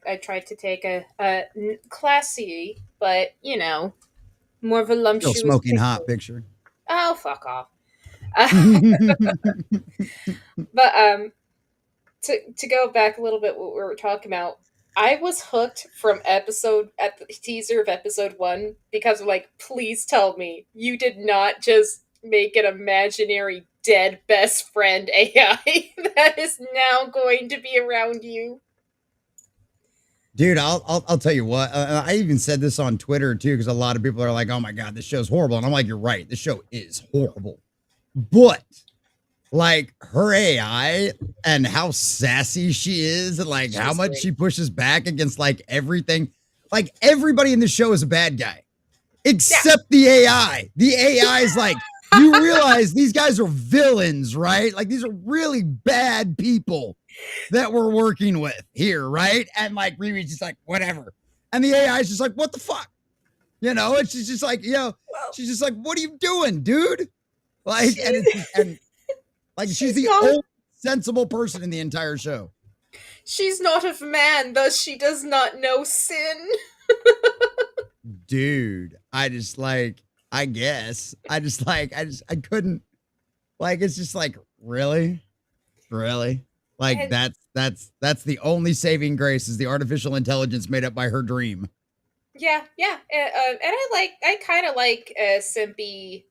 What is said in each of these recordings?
I tried to take a classy, but more Still voluptuous smoking picture. hot picture. Oh, fuck off. Uh, but to go back a little bit, what we were talking about, I was hooked from episode at the teaser of episode 1 because of like, please tell me you did not just make an imaginary dead best friend AI that is now going to be around you. Dude, I'll tell you what. I even said this on Twitter too, because a lot of people are like, "Oh my god, this show's horrible," and I'm like, "You're right. This show is horrible." But like her AI and how sassy she is, and like how She's much great. she pushes back against like everything. Like everybody in the show is a bad guy Yeah. except the AI. The AI is like, you realize these guys are villains, right? Like these are really bad people that we're working with here, right? And like Riri's just like, whatever. And the AI is just like, what the fuck? And she's just like, Well, she's just like, what are you doing, dude? Like, and it's she's just, and like she's she's the not only sensible person in the entire show. she's not of man, thus she does not know sin. Dude, I guess. I couldn't like it's just like, really? Really? Like And that's the only saving grace is the artificial intelligence made up by her dream. yeah, yeah, and I kind of like simpy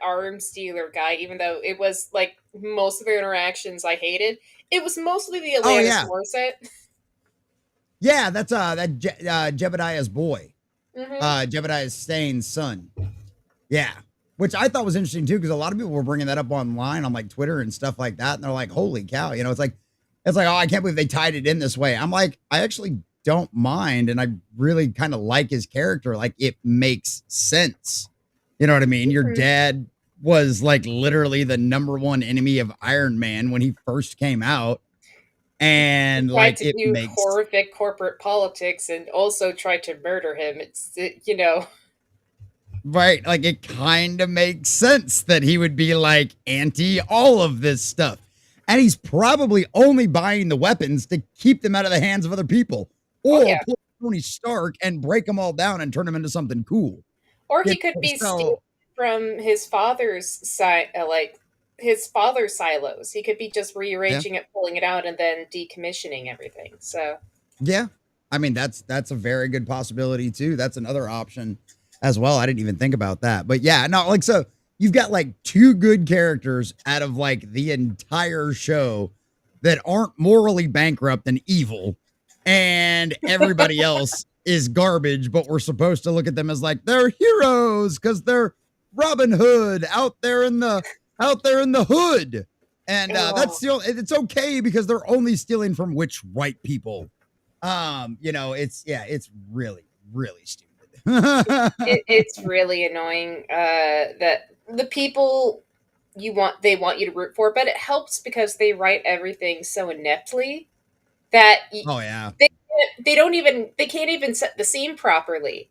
arms dealer guy, even though it was like most of their interactions I hated. It was mostly the Oh Alanis yeah. Morissette. Yeah, that's Jebediah's boy. Hmm. Jebediah Stain's son. Yeah. Which I thought was interesting too, because a lot of people were bringing that up online on like Twitter and stuff like that. And they're like, holy cow, it's like, oh, I can't believe they tied it in this way. I'm like, I actually don't mind. And I really kind of like his character. Like it makes sense. You know what I mean? Your Hmm. dad was like literally the number one enemy of Iron Man when he first came out. And Tried like to it do makes horrific corporate politics and also tried to murder him. It. right, like it kind of makes sense that he would be like anti all of this stuff. And he's probably only buying the weapons to keep them out of the hands of other people Oh or yeah. pull Tony Stark and break them all down and turn them into something cool. Or You he could be stealing So, from his father's side, like his father's silos. He could be just yeah. rearranging it, pulling it out, and then decommissioning everything. So Yeah. I mean, that's a very good possibility too. That's another option as well. I didn't even think about that. But yeah, no, like so you've got like two good characters out of like the entire show that aren't morally bankrupt and evil, and everybody else is garbage, but we're supposed to look at them as like they're heroes because they're Robin Hood out there in the hood. And that's oh, still it's okay because they're only stealing from which white people. It's really, really stupid. it's really annoying that the people they want you to root for, but it helps because they write everything so ineptly that Oh yeah. they they can't even set the scene properly.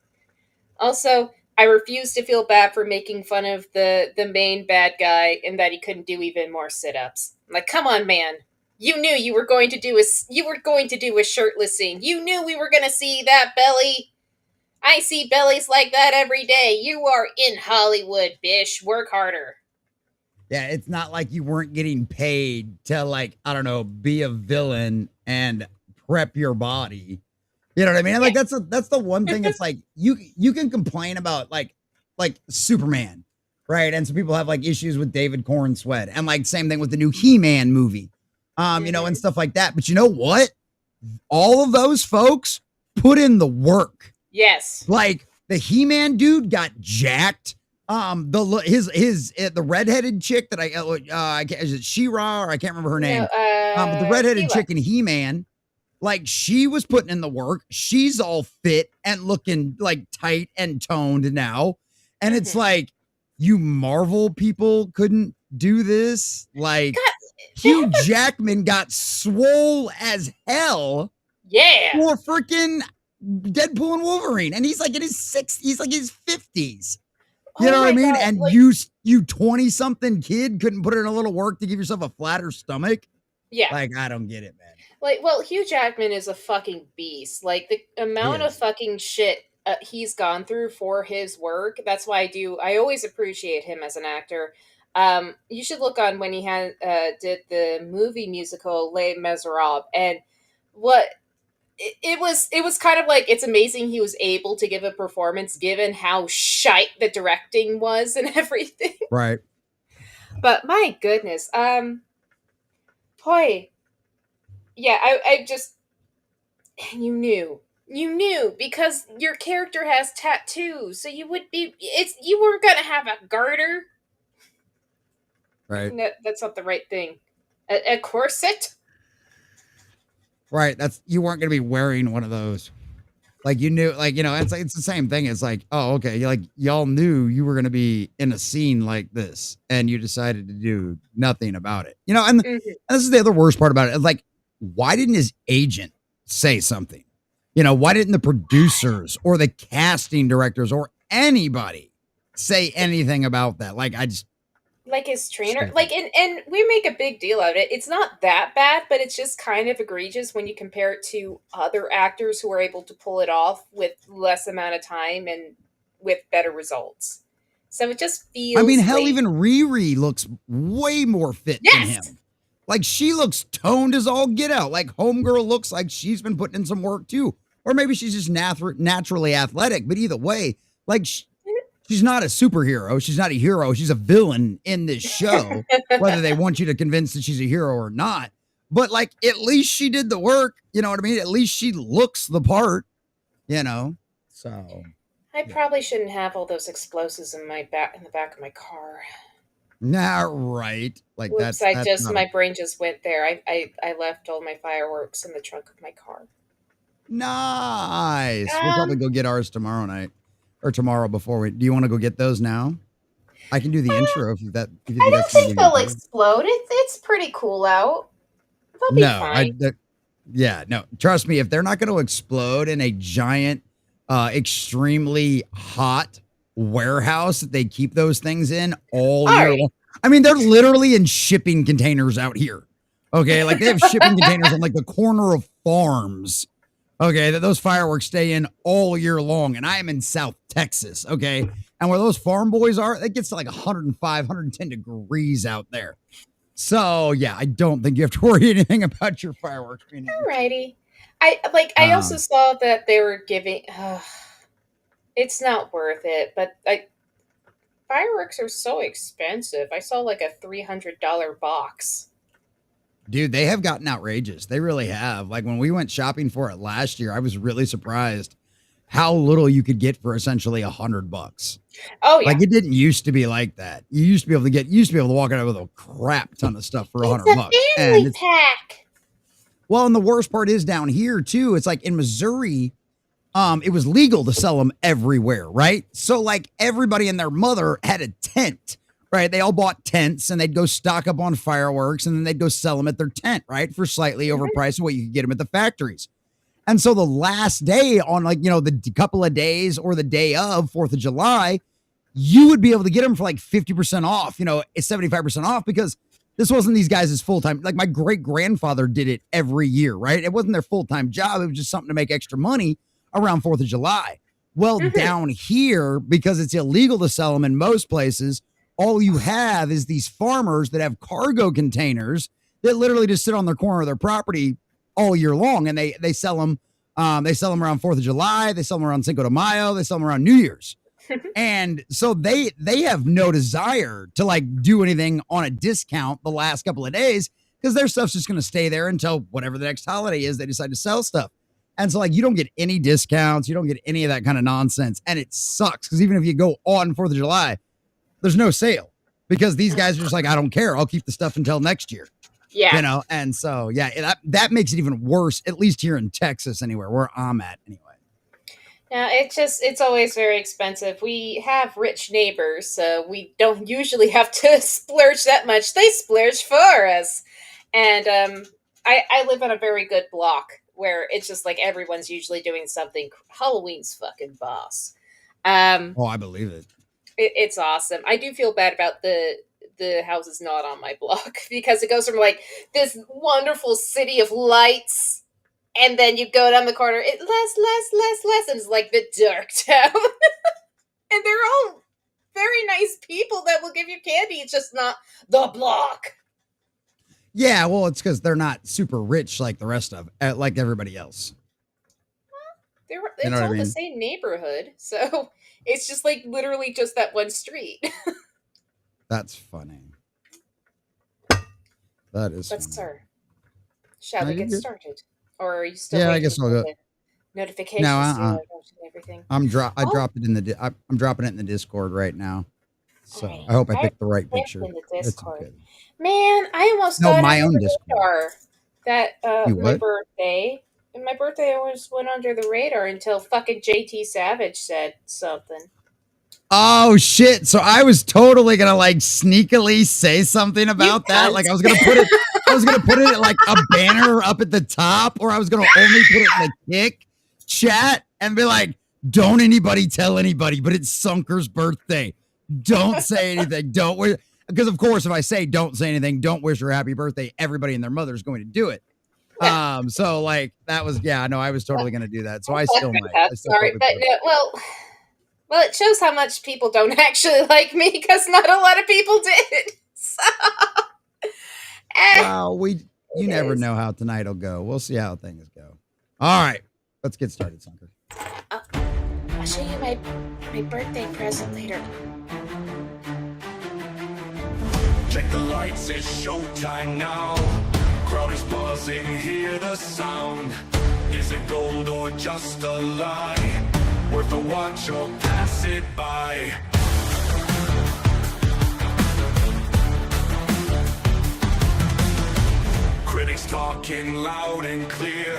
Also, I refuse to feel bad for making fun of the main bad guy and that he couldn't do even more sit-ups. I'm like, come on, man. You knew you were going to do a shirtless scene. You knew we were going to see that belly. I see bellies like that every day. You are in Hollywood, bish. Work harder. Yeah, it's not like you weren't getting paid to like, I don't know, be a villain and prep your body. You know what I mean? Like that's the one thing. It's like you can complain about like Superman, right? And some people have like issues with David Corn Sweat, and like same thing with the new He-Man movie, and Hmm. stuff like that. But you know what? All of those folks put in the work. Yes. Like the He-Man dude got jacked. The redheaded chick that I can't, is it She-Ra or I can't remember her No, name. But the redheaded Tila. chick in He-Man, like she was putting in the work. She's all fit and looking like tight and toned now. And it's Hmm. like, you Marvel people couldn't do this. Like God, they Hugh have a Jackman got swole as hell yeah. for freaking Deadpool and Wolverine, and he's like in his 60s, he's like his 50s. You Oh know what I my mean? god. And Like you 20 something kid couldn't put in a little work to give yourself a flatter stomach. Yeah. Like, I don't get it, man. Like, well, Hugh Jackman is a fucking beast. Like the He amount of is. fucking shit he's gone through for his work. That's why I always appreciate him as an actor. You should look on when he had did the movie musical Les Miserables, and what it was kind of like, it's amazing he was able to give a performance given how shite the directing was and everything. Right. But my goodness, boy, yeah, I just, you knew because your character has tattoos, so you were gonna have a garter. Right. No, that's not the right thing. A corset. Right. That's you weren't gonna be wearing one of those. Like you knew, like, it's the same thing. It's like, oh, okay, like y'all knew you were gonna be in a scene like this, and you decided to do nothing about it. Mhm. This is the other worst part about it. Like, why didn't his agent say something? Why didn't the producers or the casting directors or anybody say anything about that? Like, I just Like his trainer, stupid. like, and we make a big deal out of it. It's not that bad, but it's just kind of egregious when you compare it to other actors who are able to pull it off with less amount of time and with better results. So it just I mean, feels hell, late. even Riri looks way more fit than Yes. him. Like, she looks toned as all get out. Like, Homegirl looks like she's been putting in some work too. Or maybe she's just naturally athletic. But either way, like, she's not a superhero. She's not a hero. She's a villain in this show, whether they want you to convince that she's a hero or not. But, like, at least she did the work. You know what I mean? At least she looks the part, you know? So, I yeah. probably shouldn't have all those explosives in the back of my car. Nah, right. Like, Whoops! that's not a My brain just went there. I left all my fireworks in the trunk of my car. nice. We'll probably Um, go get ours tomorrow night or tomorrow before we. Do you want to go get those now? I can do the intro if you I think that's don't going to think give you a they'll buzz. explode. It's pretty cool out. They'll be No, fine. yeah, no. Trust me, if they're not going to explode in a giant, extremely hot warehouse that they keep those things in all All year right. long. I mean, they're literally in shipping containers out here. Okay, like they have shipping containers on like the corner of farms. Okay, that those fireworks stay in all year long, and I am in South Texas. Okay, and where those farm boys are, it gets to like 105, 110 degrees out there. So yeah, I don't think you have to worry anything about your fireworks being in your truck. Alrighty. I also Um, saw that they were giving. It's not worth it, but like fireworks are so expensive. I saw like a $300 box. dude, they have gotten outrageous. They really have. Like when we went shopping for it last year, I was really surprised how little you could get for essentially $100. Oh yeah, Like it didn't used to be like that. You used to be able to walk out with a crap ton of stuff for a it's hundred a bucks. And family it's pack. well, and the worst part is down here too. It's like in Missouri, it was legal to sell them everywhere, right? So like everybody and their mother had a tent, right? They all bought tents and they'd go stock up on fireworks and then they'd go sell them at their tent, right? For slightly Mhm. overpriced of what you could get them at the factories. And so the last day on like, the couple of days or the day of 4th of July, you would be able to get them for like 50% off, 75% off because this wasn't these guys' full time. Like my great grandfather did it every year, right? It wasn't their full time job. It was just something to make extra money around 4th of July. Well, Mhm. down here, because it's illegal to sell them in most places, all you have is these farmers that have cargo containers that literally just sit on their corner of their property all year long, and they sell them. They sell them around 4th of July. They sell them around Cinco de Mayo. They sell them around New Year's. And so they have no desire to like do anything on a discount the last couple of days because their stuff's just going to stay there until whatever the next holiday is they decide to sell stuff. And so like you don't get any discounts, you don't get any of that kind of nonsense, and it sucks because even if you go on 4th of July, there's no sale because these guys are just like, I don't care, I'll keep the stuff until next year. Yeah. And so yeah, that makes it even worse, at least here in Texas, anywhere where I'm at, anyway. Now it's always very expensive. We have rich neighbors, so we don't usually have to splurge that much. They splurge for us, and I live on a very good block where it's just like everyone's usually doing something. Halloween's fucking boss. Um, Oh, I believe it. it's awesome. I do feel bad about the house is not on my block because it goes from like this wonderful city of lights, and then you go down the corner, it less, and it's like the dark town. And they're all very nice people that will give you candy. It's just not the block. Yeah, well, it's because they're not super rich like the rest of, like everybody else. It's all the same neighborhood, so it's just like literally just that one street. That's funny. That is. But funny. sir, shall we get started, or are you still? Yeah, I guess I'll go. Notifications. No, and everything. I dropped it in the. I'm dropping it in the Discord right now. So right. I hope I picked the right picture. In the Discord. Man, I almost got my own Discord. That my birthday. And my birthday always went under the radar until fucking JT Savage said something. Oh shit! So I was totally gonna like sneakily say something about that. Like I was gonna put it like a banner up at the top, or I was gonna only put it in the kick chat and be like, "Don't anybody tell anybody, but it's Sunker's birthday. Don't say anything. Don't wish." Because of course, if I say don't say anything, don't wish her happy birthday, everybody and their mother is going to do it. Yeah. So like that was I was totally gonna do that. So I still might. Sorry, but well, it shows how much people don't actually like me because not a lot of people did. So, well, you never know how tonight will go. We'll see how things go. All right, let's get started, Sunker. I'll show you my birthday present later. Check the lights, it's showtime now. Crowd is buzzing, hear the sound. Is it gold or just a lie? Worth a watch or pass it by. Critics talking loud and clear.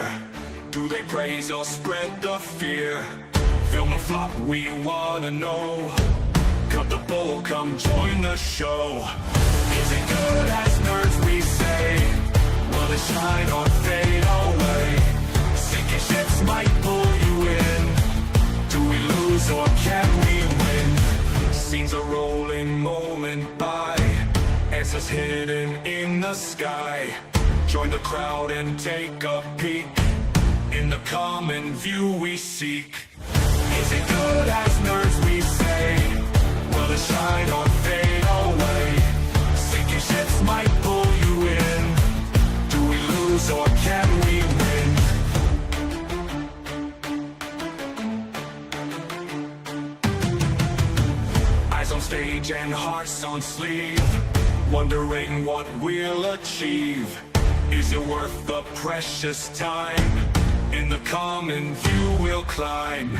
Do they praise or spread the fear? Film a flop, we wanna know. Cut the bull, come join the show. Is it good as nerds we say? Will it shine or fade away? Sinking ships might pull you in. Do we lose or can we win? Scenes a rolling moment by. Answers hidden in the sky. Join the crowd and take a peek. In the common view we seek. Is it good as nerds we say? Will it shine or fade away? Sinking ships might pull you in. Do we lose or can we win? Eyes on stage and hearts on sleeve. Wondering what we'll achieve. Is it worth the precious time? In the common view we'll climb.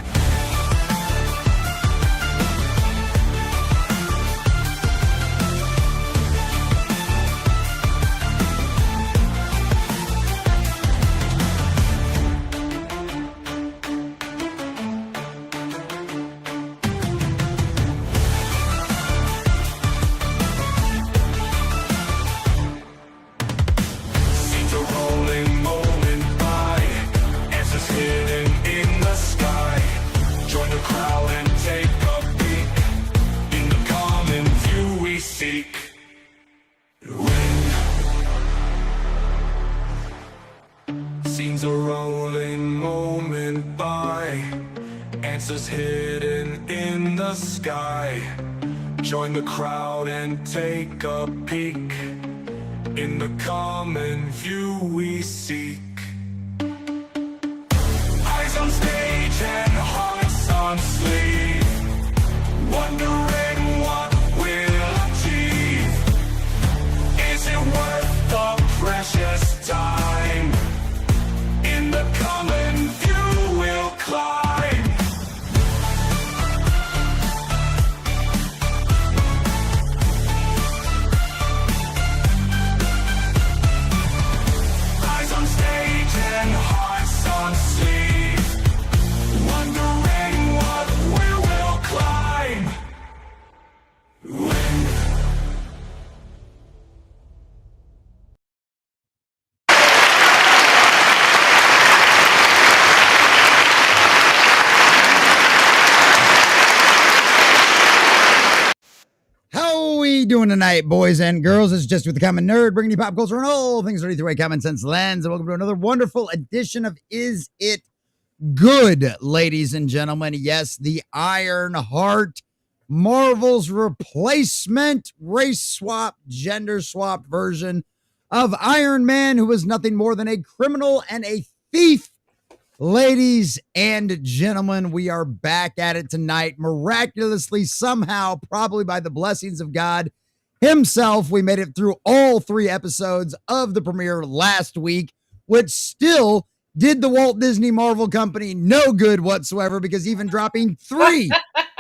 Scenes a rolling moment by. Answers hidden in the sky. Join the crowd and take a peek. In the common view we seek. Eyes on stage and hearts on sleeve. Wondering what we'll achieve. Is it worth the precious time? In the common view we'll climb. Eyes on stage and hearts on sleeve. Wondering what we will climb. When How we we doing tonight, boys and girls? It's just with the Common Nerd, bringing you pop culture and all things ready through a common sense lens. And welcome to another wonderful edition of Is It Good, ladies and gentlemen? Yes, the Ironheart, Marvel's replacement, race swap, gender swapped version of Iron Man, who is nothing more than a criminal and a thief. Ladies and gentlemen, we are back at it tonight. Miraculously, somehow, probably by the blessings of God himself, we made it through all 3 episodes of the premiere last week, which still did the Walt Disney Marvel Company no good whatsoever, because even dropping 3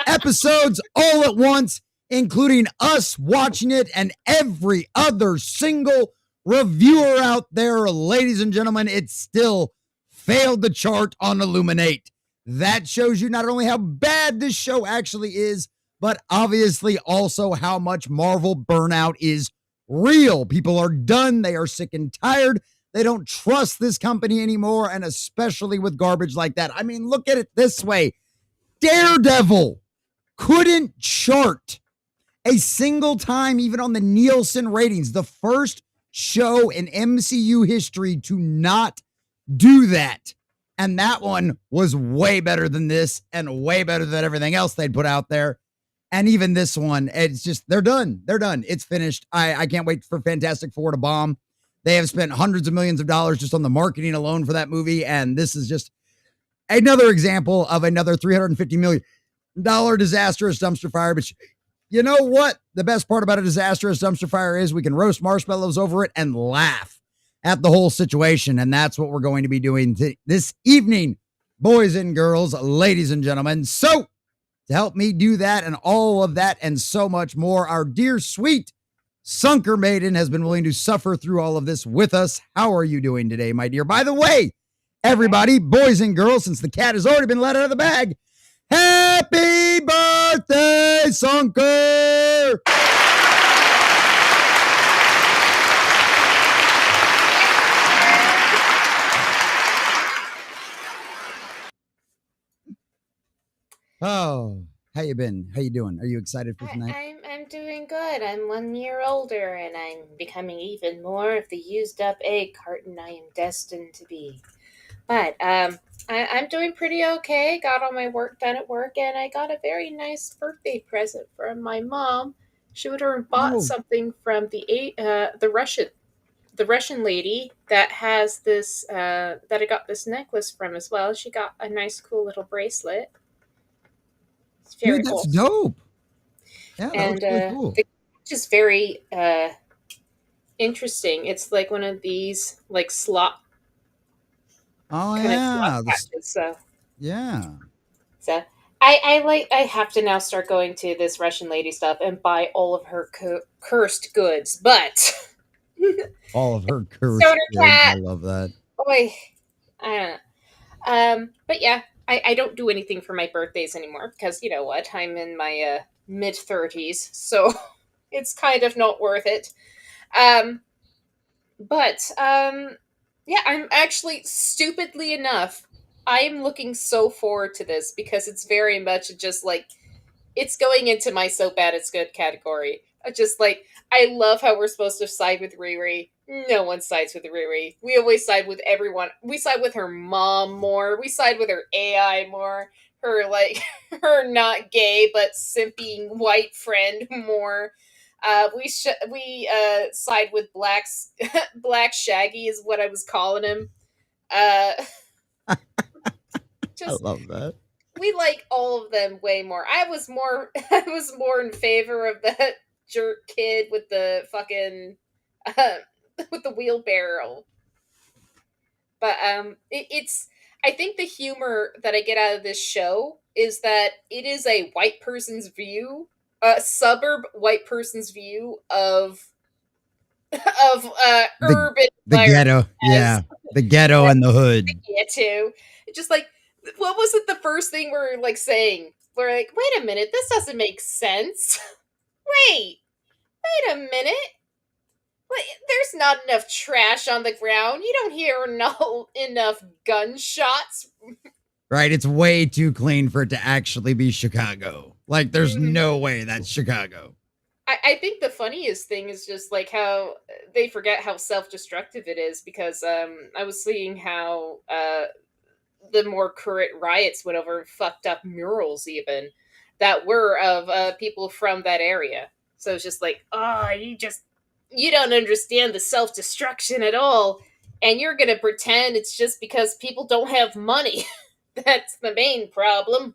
episodes all at once, including us watching it and every other single reviewer out there, ladies and gentlemen, it still failed the chart on Illuminate. That shows you not only how bad this show actually is, but obviously also how much Marvel burnout is real. People are done. They are sick and tired. They don't trust this company anymore, and especially with garbage like that. I mean, look at it this way. Daredevil couldn't chart a single time, even on the Nielsen ratings. The first show in MCU history to not do that. And that one was way better than this and way better than everything else they'd put out there. And even this one, it's just, they're done. They're done. It's finished. I can't wait for Fantastic Four to bomb. They have spent hundreds of millions of dollars just on the marketing alone for that movie. And this is just another example of another $350 million disastrous dumpster fire. But you know what? The best part about a disastrous dumpster fire is we can roast marshmallows over it and laugh at the whole situation. And that's what we're going to be doing this evening, boys and girls, ladies and gentlemen. So to help me do that and all of that and so much more, our dear sweet Sunker Maiden has been willing to suffer through all of this with us. How are you doing today, my dear? By the way, everybody, boys and girls, since the cat has already been let out of the bag, happy birthday, Sunker! Oh, how you been? How you doing? Are you excited for tonight? I'm doing good. I'm 1 year older, and I'm becoming even more of the used up egg carton I am destined to be. But I'm doing pretty okay. Got all my work done at work, and I got a very nice birthday present from my mom. She would have bought something from the Russian lady that has this that I got this necklace from as well. She got a nice, cool little bracelet. It's very Dude, that's cool. dope. Yeah, And that's really cool. the watch is very interesting. It's like one of these like slot Oh kind of yeah, slot watches. yeah. So I have to now start going to this Russian lady stuff and buy all of her cursed goods. But All of her cursed Stoner goods. I cat. love that. Boy, I don't know. But yeah, I don't do anything for my birthdays anymore because you know what? I'm in my mid-30s, so it's kind of not worth it. But yeah, I'm actually, stupidly enough, I am looking so forward to this because it's very much just like, it's going into my so bad it's good category. Just like, I love how we're supposed to side with Riri. No one sides with Riri. We always side with everyone. We side with her mom more. We side with her AI more. Her, like, her not gay but simping white friend more. We side with Black Shaggy is what I was calling him. I Just love that. we like all of them way more. I was more in favor of that jerk kid with the fucking with the wheelbarrow. But it's I think the humor that I get out of this show is that it is a white person's view, a suburb white person's view of urban The ghetto. environment Yeah. The ghetto and the hood. too. Just like, what was it the first thing we're like saying? We're like, wait a minute, this doesn't make sense. wait a minute. There's not enough trash on the ground. You don't hear enough gunshots. Right? It's way too clean for it to actually be Chicago. Like, there's no way that's Chicago. I think the funniest thing is just like how they forget how self-destructive it is, because I was seeing how the more current riots went over fucked up murals even that were of people from that area. So it's just like, oh, you don't understand the self-destruction at all, and you're gonna pretend it's just because people don't have money. That's the main problem.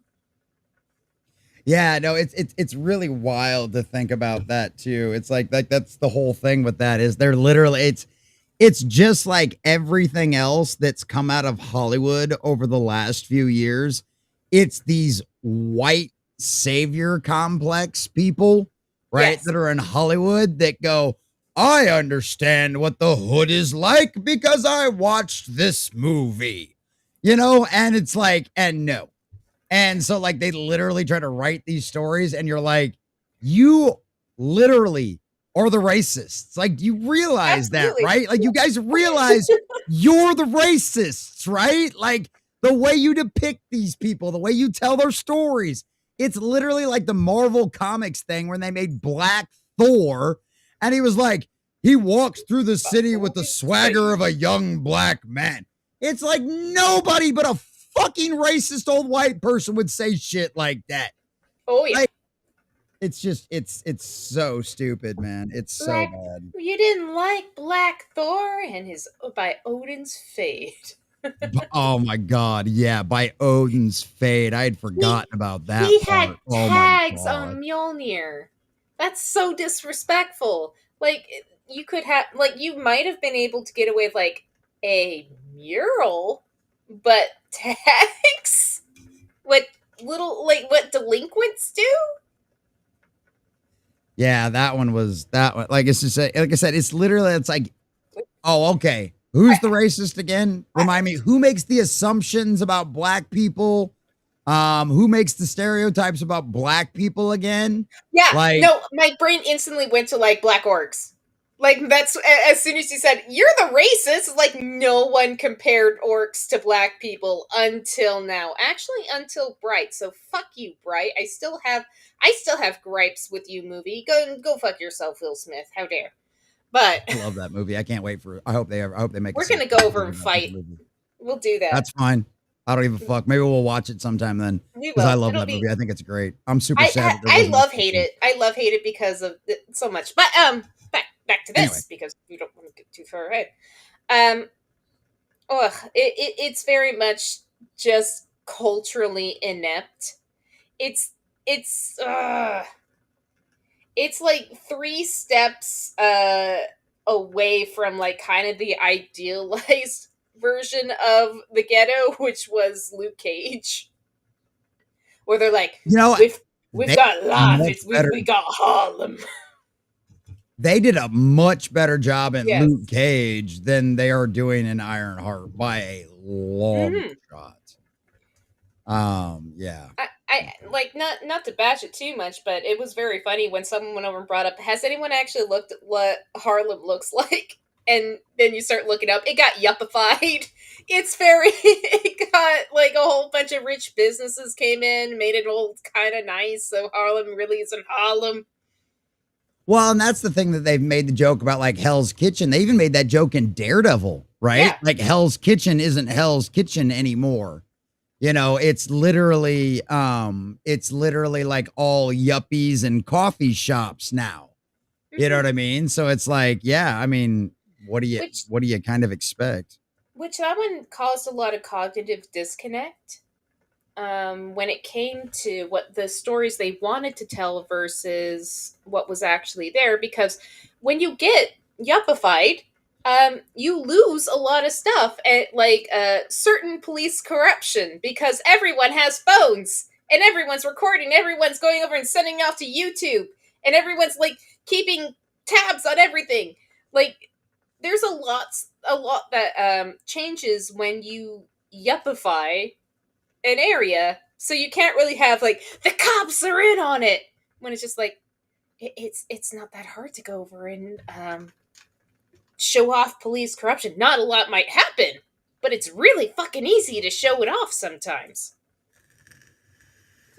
Yeah, no, it's really wild to think about that too. It's like that's the whole thing with that is they're literally it's just like everything else that's come out of Hollywood over the last few years. It's these white savior complex people, right, Yes. that are in Hollywood that go, I understand what the hood is like because I watched this movie. And it's like, and no. And so, like, they literally try to write these stories, and you're like, you literally are the racists. Like, you realize that, Absolutely. right? Like, you guys realize you're the racists, right? Like, the way you depict these people, the way you tell their stories. It's literally like the Marvel Comics thing when they made Black Thor, and he was like, he walks through the city with the swagger of a young black man. It's like nobody but a fucking racist old white person would say shit like that. Oh yeah. Like, it's just it's so stupid, man. It's so Black. bad. You didn't like Black Thor and his by Odin's Fate. Oh my god, yeah, by Odin's fate. I had forgotten about that He had part. Oh my tags god. on Mjolnir. That's so disrespectful. Like, you could have, like, you might have been able to get away with like a mural, but tags? What what delinquents do? Yeah, that one was that one. Like it's just like I said, it's literally it's like, oh, okay. Who's the racist again? Remind me, who makes the assumptions about black people? Who makes the stereotypes about black people again? Yeah, Like, no, my brain instantly went to like black orcs. Like, that's as soon as you said you're the racist. Like, no one compared orcs to black people until now. Actually, until Bright. So fuck you, Bright. I still have gripes with you, movie. Go fuck yourself, Will Smith. How dare? But I love that movie. I can't wait for it. I hope they make we're a gonna sequel. go over and fight. We'll do that. That's fine. I don't give a fuck. Maybe we'll watch it sometime then. We Because I will. love It'll that be. movie. I think it's great. I'm super I sad. I, I love hate it. I love hate it because of so much. But back to this, Anyway. because we don't want to get too far ahead. Um, it's very much just culturally inept. It's it's uh it's like three steps away from like kind of the idealized version of the ghetto, which was Luke Cage, where they're like, You know, we've they got life, much better. we got Harlem. They did a much better job in Yes. Luke Cage than they are doing in Ironheart by a long Mhm. shot. Yeah. I like, not to bash it too much, but it was very funny when someone went over and brought up, has anyone actually looked at what Harlem looks like? And then you start looking up, it got yuppified. It's it got like a whole bunch of rich businesses came in, made it all kind of nice, so Harlem really isn't Harlem. Well, and that's the thing that they've made the joke about, like Hell's Kitchen. They even made that joke in Daredevil, right? Yeah. Like Hell's Kitchen isn't Hell's Kitchen anymore. It's literally like all yuppies and coffee shops now. You know what I mean? So it's like, yeah, I mean, what do you kind of expect? Which that one caused a lot of cognitive disconnect. When it came to what the stories they wanted to tell versus what was actually there, because when you get yuppified, you lose a lot of stuff, and like certain police corruption, because everyone has phones and everyone's recording, everyone's going over and sending off to YouTube, and everyone's like keeping tabs on everything. Like, there's a lot that changes when you yuppify an area, so you can't really have like the cops are in on it, when it's just like it's not that hard to go over and show off police corruption. Not a lot might happen, but it's really fucking easy to show it off sometimes.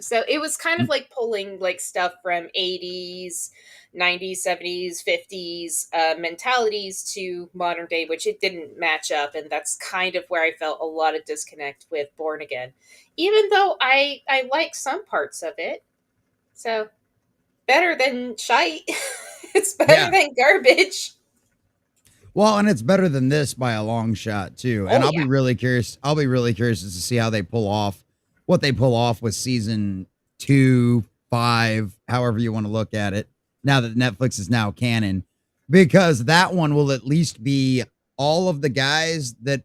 So it was kind of like pulling like stuff from 80s, 90s, 70s, 50s mentalities to modern day, which it didn't match up. And that's kind of where I felt a lot of disconnect with Born Again, even though I like some parts of it. So better than shite. It's better Yeah. than garbage. Well, and it's better than this by a long shot too. And Oh, I'll yeah. be really curious. I'll be really curious to see how they pull off what they pull off with season 2, 5, however you want to look at it. Now that Netflix is now canon, because that one will at least be all of the guys that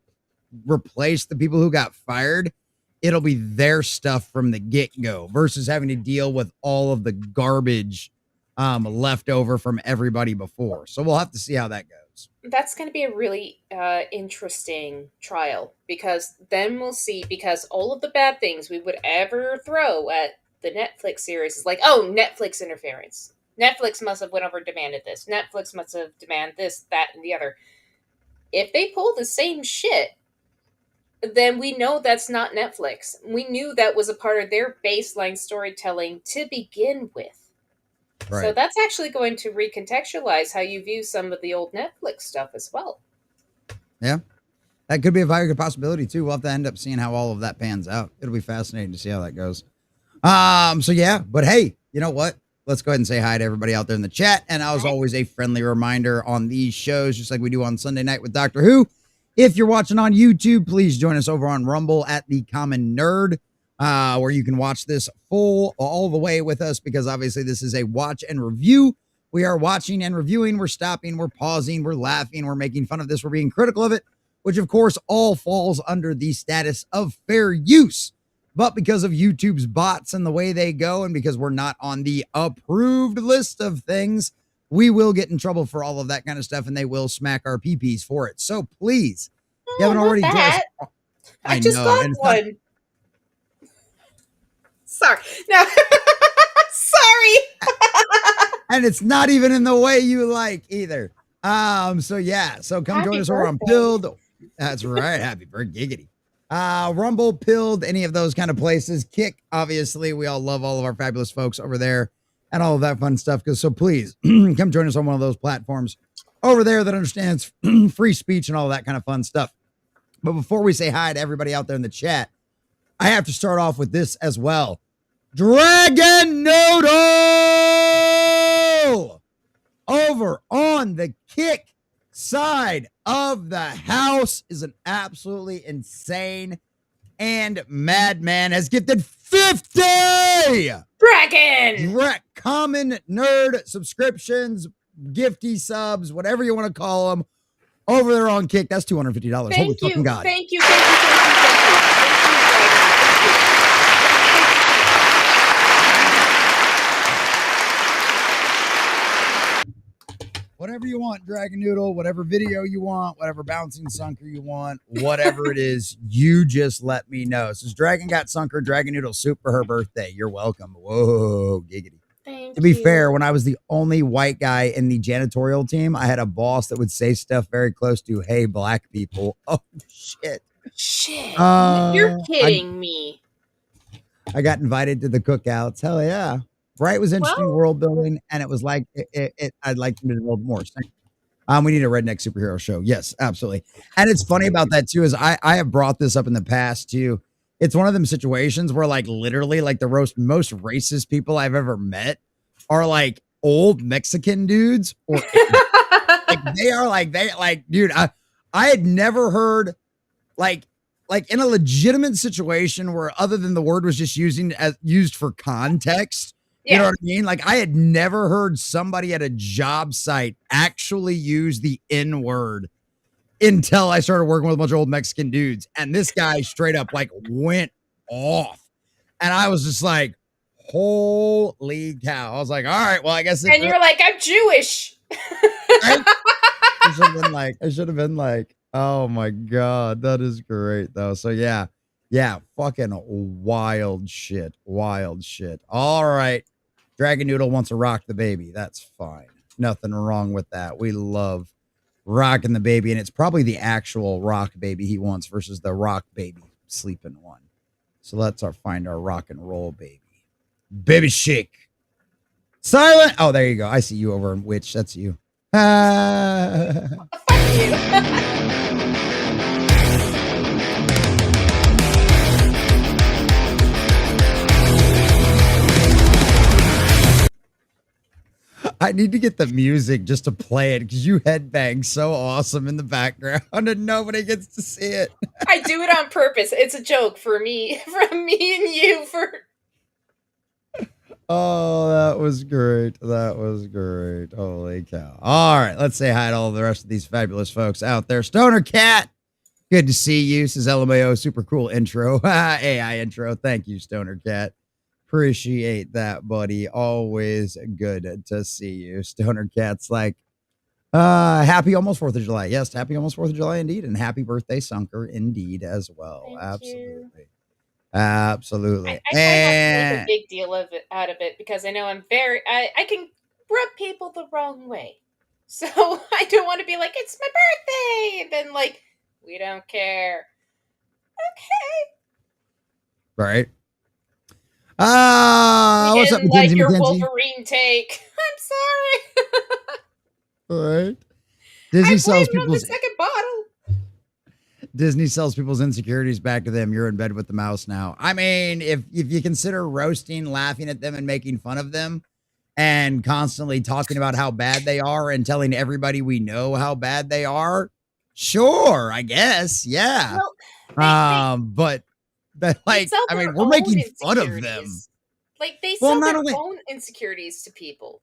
replaced the people who got fired. It'll be their stuff from the get go versus having to deal with all of the garbage left over from everybody before. So we'll have to see how that goes. That's going to be a really interesting trial, because then we'll see, because all of the bad things we would ever throw at the Netflix series is like, oh, Netflix interference. Netflix must have went over and demanded this. Netflix must have demanded this, that, and the other. If they pull the same shit, then we know that's not Netflix. We knew that was a part of their baseline storytelling to begin with. Right. So that's actually going to recontextualize how you view some of the old Netflix stuff as well. Yeah. That could be a very good possibility too. We'll have to end up seeing how all of that pans out. It'll be fascinating to see how that goes. So yeah, but hey, you know what? Let's go ahead and say hi to everybody out there in the chat. And as always, a friendly reminder on these shows, just like we do on Sunday night with Doctor Who. If you're watching on YouTube, please join us over on Rumble at the Common Nerd, where you can watch this full all the way with us, because obviously this is a watch and review. We are watching and reviewing. We're stopping. We're pausing. We're laughing. We're making fun of this. We're being critical of it, which of course all falls under the status of fair use. But because of YouTube's bots and the way they go, and because we're not on the approved list of things, we will get in trouble for all of that kind of stuff, and they will smack our PPs for it. So please, if you haven't already that. just, I just know, got and it's one. Sorry. No. Sorry. and it's not even in the way you like either. So yeah, so come Happy join us over on birthday. Pilled. That's right. Happy birthday, giggity. Rumble, Pilled, any of those kind of places. Kick, obviously, we all love all of our fabulous folks over there and all of that fun stuff. So please come join us on one of those platforms over there that understands free speech and all that kind of fun stuff. But before we say hi to everybody out there in the chat, I have to start off with this as well. Dragon Noodle over on the Kick side of the house is an absolutely insane, and Madman has gifted 50 Dragon. Common Nerd subscriptions, gifty subs, whatever you want to call them, over there on Kick. That's $250. Holy Thank fucking you. God. Thank you. Thank you. Thank you. Thank you. Whatever you want, Dragon Noodle, whatever video you want, whatever bouncing sunker you want, whatever it is, you just let me know. Since Dragon got sunker, Dragon Noodle soup for her birthday. You're welcome. Whoa, giggity. Thank To be you. fair, when I was the only white guy in the janitorial team, I had a boss that would say stuff very close to, "Hey, black people." Oh, shit. Shit. You're kidding me. I got invited to the cookouts. Hell yeah. Bright was interesting Well- world building, and it was like, I'd like them to build more. We need a redneck superhero show. Yes, absolutely. And it's funny about that too, is I have brought this up in the past too. It's one of them situations where like literally like the most racist people I've ever met are like old Mexican dudes, or like dude, I had never heard like in a legitimate situation where other than the word was just used for context. You know what I mean? Like I had never heard somebody at a job site actually use the N word until I started working with a bunch of old Mexican dudes. And this guy straight up like went off. And I was just like, holy cow. I was like, all right, well, I guess. And you're like, I'm Jewish. I should have been like, oh my God, that is great though. So yeah, fucking wild shit. All right. Dragon Noodle wants to rock the baby. That's fine. Nothing wrong with that. We love rocking the baby, and it's probably the actual rock baby he wants versus the rock baby sleeping one. So let's find our rock and roll baby. Baby shake. Silent. Oh, there you go. I see you over in Witch. That's you. Fuck you. I need to get the music just to play it because you headbang so awesome in the background and nobody gets to see it. I do it on purpose. It's a joke for me, from me and you. For Oh, that was great. That was great. Holy cow. All right, let's say hi to all the rest of these fabulous folks out there. Stoner Cat, good to see you. Says LMAO, super cool intro. AI intro. Thank you, Stoner Cat. Appreciate that, buddy. Always good to see you. Stoner Cat's like, happy almost 4th of July. Yes, happy almost 4th of July indeed. And happy birthday, Sunker, indeed, as well. Thank Absolutely. you. Absolutely. I try not to make a big deal of it out of it because I know I'm I can rub people the wrong way. So I don't want to be like, it's my birthday, and then like, we don't care. Okay. Right. What's up, Didn't Mackenzie? like your McKenzie? Wolverine take. I'm sorry. All right. Disney I sells blame it on the people's second bottle. Disney sells people's insecurities back to them. You're in bed with the mouse now. I mean, if you consider roasting, laughing at them, and making fun of them, and constantly talking about how bad they are and telling everybody we know how bad they are, sure, I guess, yeah. Well, but that, like, sell I mean, their we're own making fun of them. insecurities. Like they Well, sell not their only- own insecurities to people.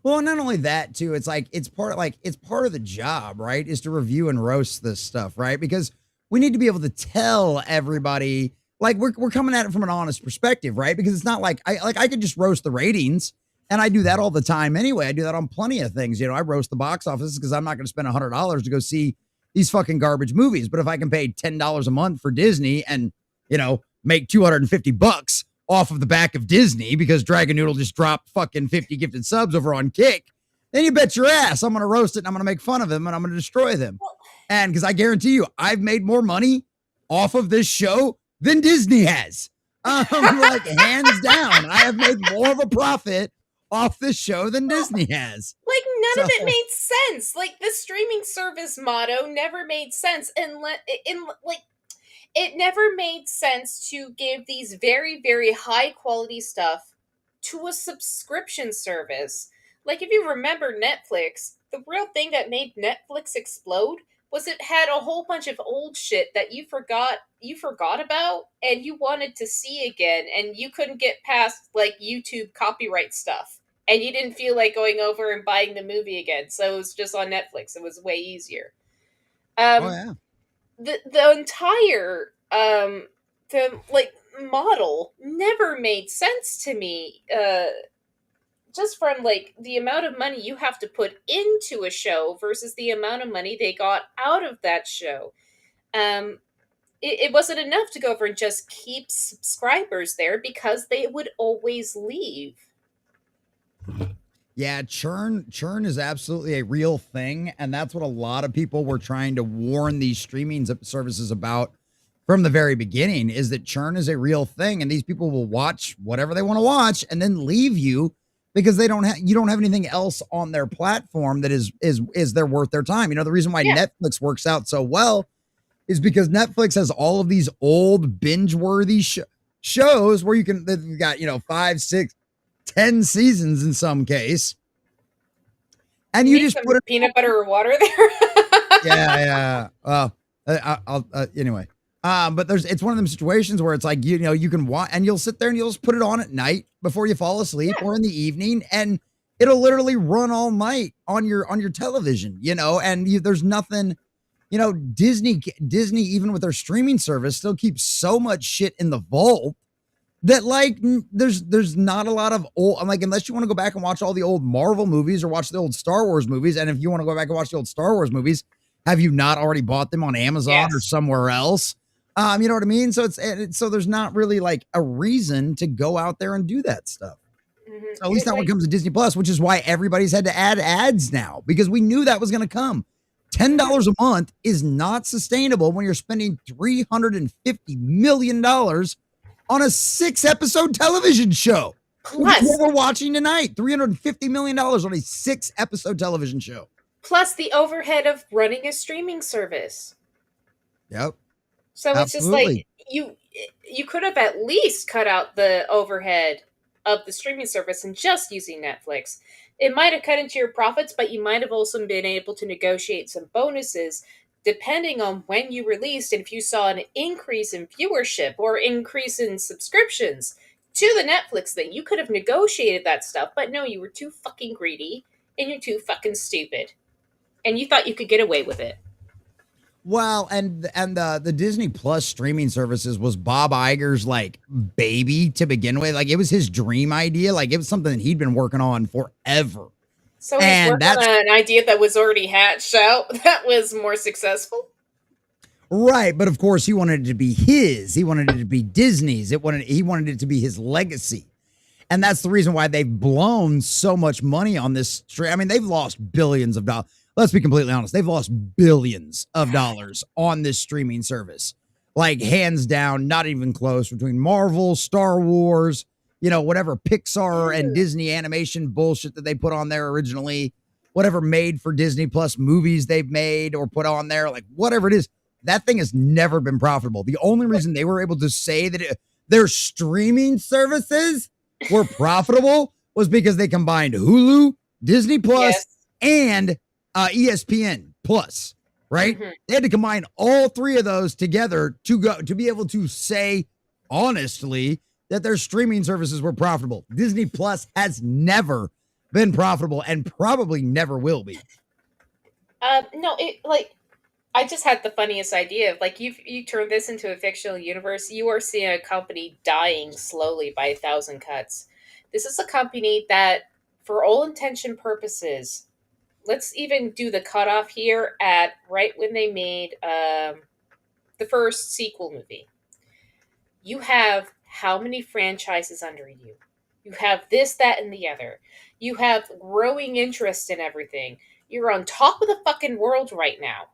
Well, not only that too, it's like it's part of the job, right? Is to review and roast this stuff, right? Because we need to be able to tell everybody, like we're coming at it from an honest perspective, right? Because it's not like I could just roast the ratings, and I do that all the time anyway. I do that on plenty of things. You know, I roast the box office because I'm not going to spend $100 to go see these fucking garbage movies. But if I can pay $10 a month for Disney and, you know, make $250 off of the back of Disney because Dragon Noodle just dropped fucking 50 gifted subs over on Kick, then you bet your ass I'm going to roast it and I'm going to make fun of them and I'm going to destroy them. And because I guarantee you, I've made more money off of this show than Disney has. Like hands down, I have made more of a profit off this show than Disney has. Like none of it made sense. Like the streaming service motto never made sense, and it never made sense to give these very, very high quality stuff to a subscription service. Like if you remember Netflix, the real thing that made Netflix explode was it had a whole bunch of old shit that you forgot about and you wanted to see again, and you couldn't get past like YouTube copyright stuff. And you didn't feel like going over and buying the movie again. So it was just on Netflix. It was way easier. Oh yeah. The entire the like model never made sense to me. Just from like the amount of money you have to put into a show versus the amount of money they got out of that show. It wasn't enough to go over and just keep subscribers there because they would always leave. Yeah, churn is absolutely a real thing, and that's what a lot of people were trying to warn these streaming services about from the very beginning, is that churn is a real thing, and these people will watch whatever they want to watch and then leave you because you don't have anything else on their platform that is they're worth their time. You know, the reason why Netflix works out so well is because Netflix has all of these old binge-worthy shows where they've got, 5, 6, 10 seasons in some case, and you just put peanut butter or water there. yeah. Well, I'll anyway. But it's one of them situations where it's like, you can watch and you'll sit there and you'll just put it on at night before you fall asleep or in the evening, and it'll literally run all night on your television, and there's nothing, Disney even with their streaming service still keeps so much shit in the vault that like there's not a lot of old, I'm like, unless you want to go back and watch all the old Marvel movies or watch the old Star Wars movies. And if you want to go back and watch the old Star Wars movies, have you not already bought them on Amazon or somewhere else? You know what I mean? So so there's not really like a reason to go out there and do that stuff. Mm-hmm. So at least not when it comes to Disney Plus, which is why everybody's had to add ads now, because we knew that was going to come. $10 a month is not sustainable when you're spending $350 million on a 6-episode television show. Which is Plus, what we're watching tonight. $350 million on a 6-episode television show. plus the overhead of running a streaming service. Yep. So it's just Absolutely. like you could have at least cut out the overhead of the streaming service and just using Netflix. It might have cut into your profits, but you might have also been able to negotiate some bonuses depending on when you released and if you saw an increase in viewership or increase in subscriptions to the Netflix thing. You could have negotiated that stuff, but no, you were too fucking greedy and you're too fucking stupid. And you thought you could get away with it. Well, and the Disney Plus streaming services was Bob Iger's like baby to begin with. Like it was his dream idea. Like it was something that he'd been working on forever. So he's And working on an idea that was already hatched out that was more successful. Right, but of course he wanted it to be his. He wanted it to be Disney's. He wanted it to be his legacy. And that's the reason why they've blown so much money on this. I mean, they've lost billions of dollars. Let's be completely honest. They've lost billions of dollars on this streaming service. Like hands down, not even close between Marvel, Star Wars, whatever Pixar and Disney animation bullshit that they put on there originally, whatever made for Disney Plus movies they've made or put on there, like whatever it is, that thing has never been profitable. The only reason they were able to say that their streaming services were profitable was because they combined Hulu, Disney Plus, Yes. and ESPN Plus, right? Mhm. They had to combine all three of those together to be able to say honestly that their streaming services were profitable. Disney Plus has never been profitable and probably never will be. No, I just had the funniest idea of like you turn this into a fictional universe, you are seeing a company dying slowly by 1,000 cuts. This is a company that, for all intention purposes, let's even do the cutoff here at right when they made the first sequel movie. You have how many franchises under you? You have this, that, and the other. You have growing interest in everything. You're on top of the fucking world right now.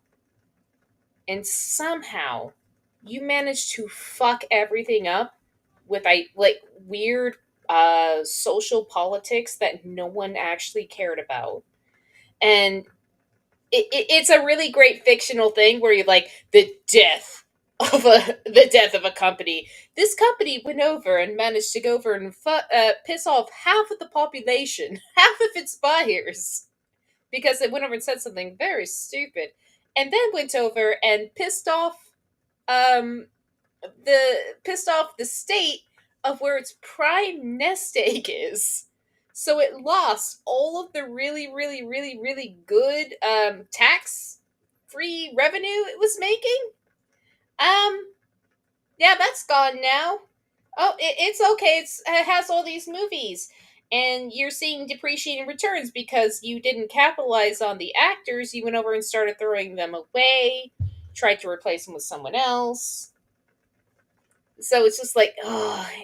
And somehow you manage to fuck everything up with weird social politics that no one actually cared about. And it's a really great fictional thing where you're like the death of a company. This company went over and managed to go over and piss off half of the population, half of its buyers, because it went over and said something very stupid, and then went over and pissed off the state of where its prime nest egg is. So it lost all of the really, really, really, really good tax-free revenue it was making. Yeah, that's gone now. Oh, it's okay. It has all these movies, and you're seeing depreciating returns because you didn't capitalize on the actors. You went over and started throwing them away, tried to replace them with someone else. So it's just like,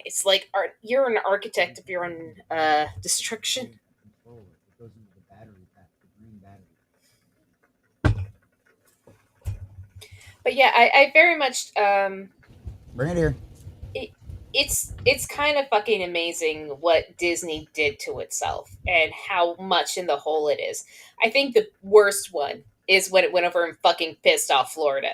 it's like you're an architect of your own destruction. But yeah, I very much Bring it here. it's kind of fucking amazing what Disney did to itself and how much in the hole it is. I think the worst one is when it went over and fucking pissed off Florida.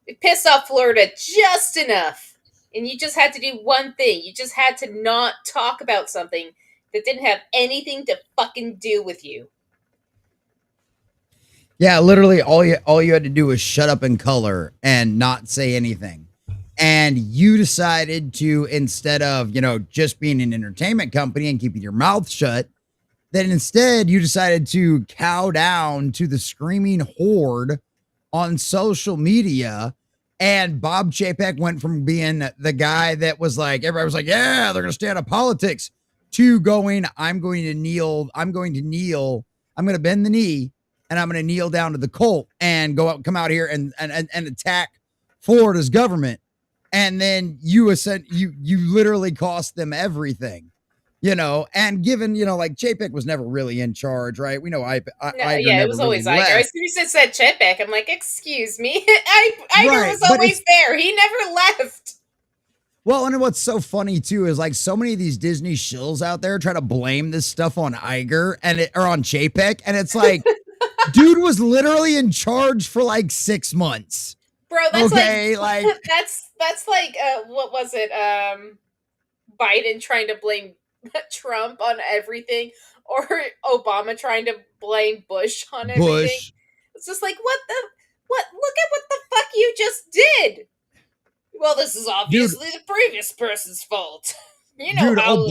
It pissed off Florida just enough. And you just had to do one thing. You just had to not talk about something that didn't have anything to fucking do with you. Yeah, literally all you had to do was shut up in color and not say anything. And you decided to, instead of, just being an entertainment company and keeping your mouth shut, then instead you decided to cow down to the screaming horde on social media. And Bob Chapek went from being the guy that was like, everybody was like, yeah, they're going to stay out of politics, to going, I'm going to bend the knee, and I'm going to kneel down to the cult and come out here and attack Florida's government. And then you literally cost them everything, and given, like Chapek was never really in charge, right? We know it was always Iger. As soon as it said Chapek, I'm like, excuse me. Iger was always there. He never left. Well, and what's so funny too is like so many of these Disney shills out there try to blame this stuff on Iger or on Chapek, and it's like, dude was literally in charge for like 6 months. Bro, that's Okay, like, like that's like what was it? Biden trying to blame Trump on everything, or Obama trying to blame Bush on everything. Bush. It's just like, what? Look at what the fuck you just did. Well, this is obviously the previous person's fault. You know, dude, how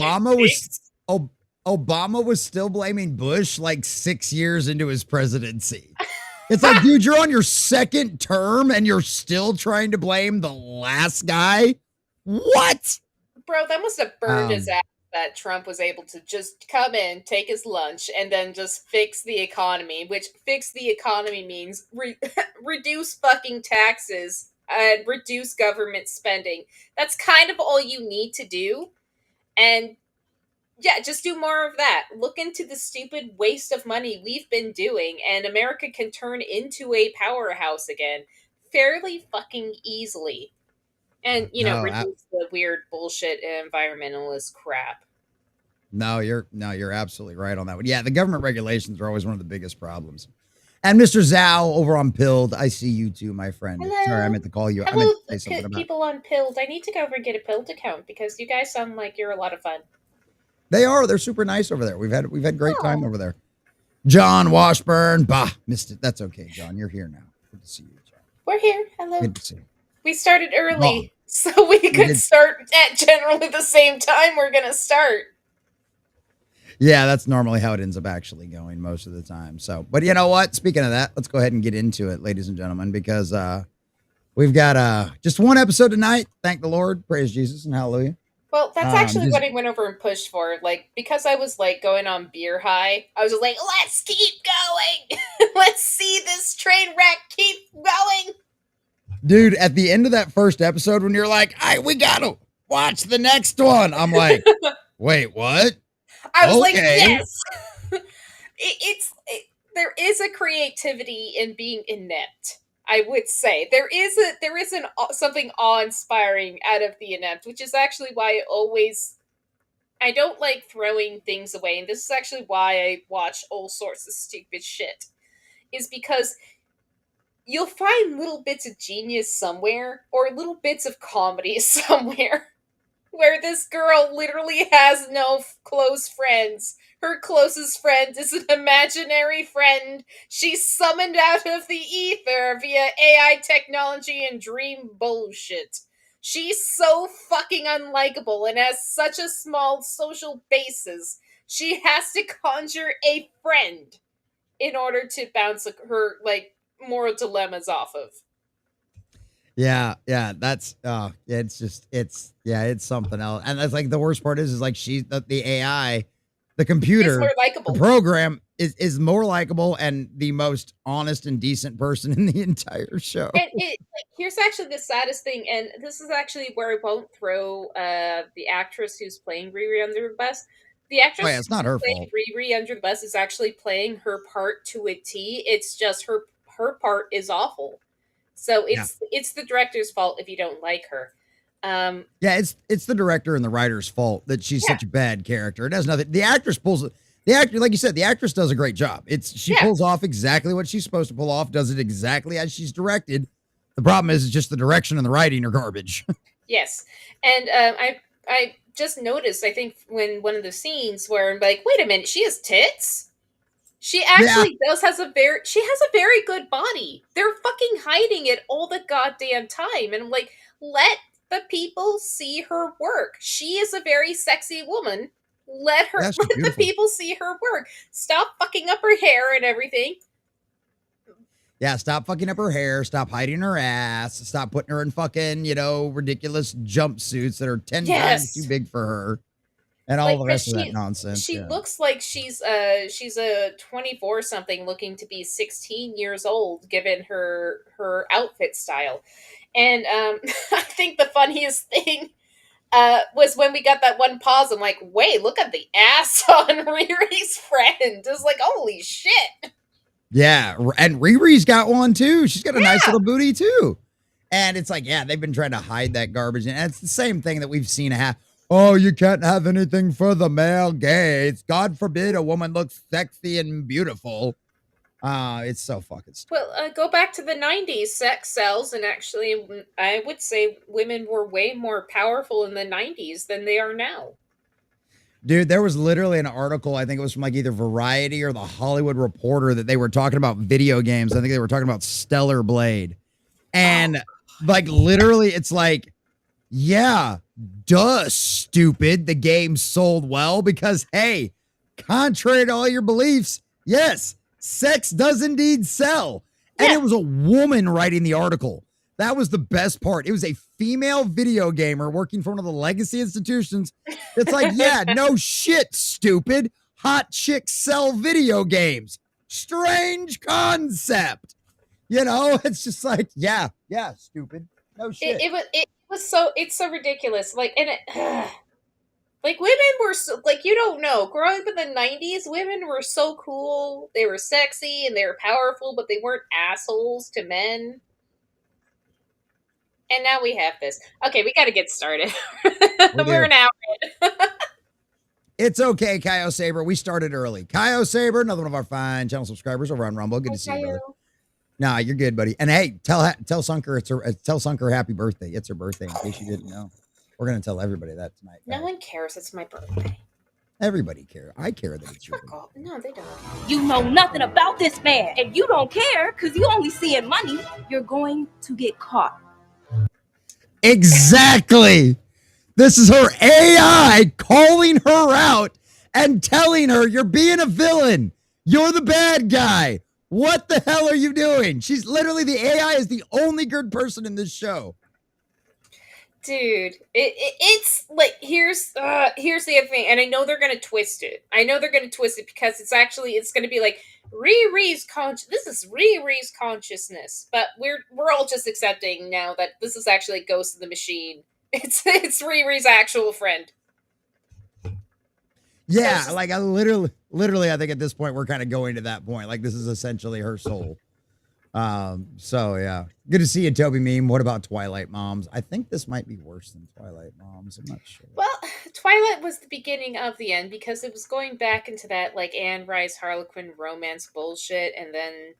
Obama was still blaming Bush like 6 years into his presidency. It's like, dude, you're on your second term and you're still trying to blame the last guy. What? Bro, that must have burned his ass that Trump was able to just come in, take his lunch, and then just fix the economy, which fix the economy means reduce fucking taxes and reduce government spending. That's kind of all you need to do. And yeah, just do more of that. Look into the stupid waste of money we've been doing, and America can turn into a powerhouse again fairly fucking easily. And, you know, reduce the weird bullshit environmentalist crap. No, you're absolutely right on that one. Yeah, the government regulations are always one of the biggest problems. And Mr. Zhao over on Pilled, I see you too, my friend. Hello. Sorry, I meant to call you. Hello, I meant to say something about people on Pilled. I need to go over and get a Pilled account because you guys sound like you're a lot of fun. They are. They're super nice over there. We've had great time over there. John Washburn, missed it. That's okay, John. You're here now. Good to see you, John. We're here. Hello. Good to see you. We started early, so we could start at generally the same time we're going to start. Yeah, that's normally how it ends up actually going most of the time. So, but you know what? Speaking of that, let's go ahead and get into it, ladies and gentlemen, because we've got just one episode tonight. Thank the Lord. Praise Jesus and hallelujah. Well, that's actually what I went over and pushed for. Like, because I was like going on beer high, I was just like, let's keep going. Let's see this train wreck keep going. Dude, at the end of that first episode, when you're like, we gotta watch the next one, I'm like, wait, what? I was like, yes. There is a creativity in being inept. I would say there is something awe-inspiring out of the inept, which is actually why I don't like throwing things away, and this is actually why I watch all sorts of stupid shit, is because you'll find little bits of genius somewhere, or little bits of comedy somewhere, where this girl literally has no close friends. Her closest friend is an imaginary friend she's summoned out of the ether via AI technology and dream bullshit. She's so fucking unlikable and has such a small social basis. She has to conjure a friend in order to bounce her, like, moral dilemmas off of. Yeah, that's it's something else. And that's like the worst part is like she's the AI, the computer, more likable. The program is more likable and the most honest and decent person in the entire show. And here's actually the saddest thing, and this is actually where I won't throw the actress who's playing Riri under the bus. The actress it's not her fault. Riri under the bus is actually playing her part to a T. It's just her part is awful. So it's the director's fault if you don't like her. It's the director and the writer's fault that she's such a bad character. It has nothing. The actress like you said, the actress does a great job. She pulls off exactly what she's supposed to pull off, does it exactly as she's directed. The problem is just the direction and the writing are garbage. Yes. And I just noticed, I think, when one of the scenes where I'm like, wait a minute, she has tits? She actually has a very good body. They're fucking hiding it all the goddamn time. And I'm like, let the people see her work. She is a very sexy woman. Let the people see her work. Stop fucking up her hair and everything. Yeah, stop fucking up her hair. Stop hiding her ass. Stop putting her in fucking, ridiculous jumpsuits that are 10 times too big for her. And all the rest of that nonsense. She looks like she's a 24 something looking to be 16 years old, given her outfit style. And I think the funniest thing was when we got that one pause. I'm like, wait, look at the ass on Riri's friend. It's like, holy shit. Yeah, and Riri's got one too. She's got a nice little booty too. And it's like, yeah, they've been trying to hide that garbage. And it's the same thing that we've seen oh, you can't have anything for the male gaze. God forbid a woman looks sexy and beautiful. It's so fucking stupid. Well, go back to the 90s. Sex sells, and actually, I would say women were way more powerful in the 90s than they are now. Dude, there was literally an article, I think it was from like either Variety or the Hollywood Reporter, that they were talking about video games. I think they were talking about Stellar Blade. And like literally, it's like, yeah, duh, stupid. The game sold well because, hey, contrary to all your beliefs, yes, sex does indeed sell. And it was a woman writing the article. That was the best part. It was a female video gamer working for one of the legacy institutions. It's like, yeah, no shit, stupid. Hot chicks sell video games. Strange concept. You know, it's just like, yeah, stupid. No shit. It's so ridiculous. Like, and like women were so, like, you don't know. Growing up in the 90s, women were so cool. They were sexy and they were powerful, but they weren't assholes to men. And now we have this. Okay, we got to get started. We're an hour in. It's okay, Kaio Saber. We started early. Kaio Saber, another one of our fine channel subscribers over on Rumble. Good to see you, brother. Nah, you're good, buddy. And hey, tell Sunker tell Sunker happy birthday. It's her birthday, in case you didn't know. We're gonna tell everybody that tonight. No one cares. It's my birthday. Everybody cares. I care that it's your birthday. No, they don't. You know nothing about this man, and you don't care because you only seeing money. You're going to get caught. Exactly. This is her AI calling her out and telling her you're being a villain. You're the bad guy. What the hell are you doing? She's literally, the AI is the only good person in this show. Dude, it's like, here's the other thing, and I know they're gonna twist it. Because it's gonna be like Riri's this is Riri's consciousness, but we're all just accepting now that this is actually Ghost of the Machine. It's Riri's actual friend. Yeah, like I literally, I think at this point we're kind of going to that point. Like this is essentially her soul. So yeah, good to see you, Toby Meme. What about Twilight Moms? I think this might be worse than Twilight Moms. I'm not sure. Well, Twilight was the beginning of the end because it was going back into that like Anne Rice Harlequin romance bullshit, and then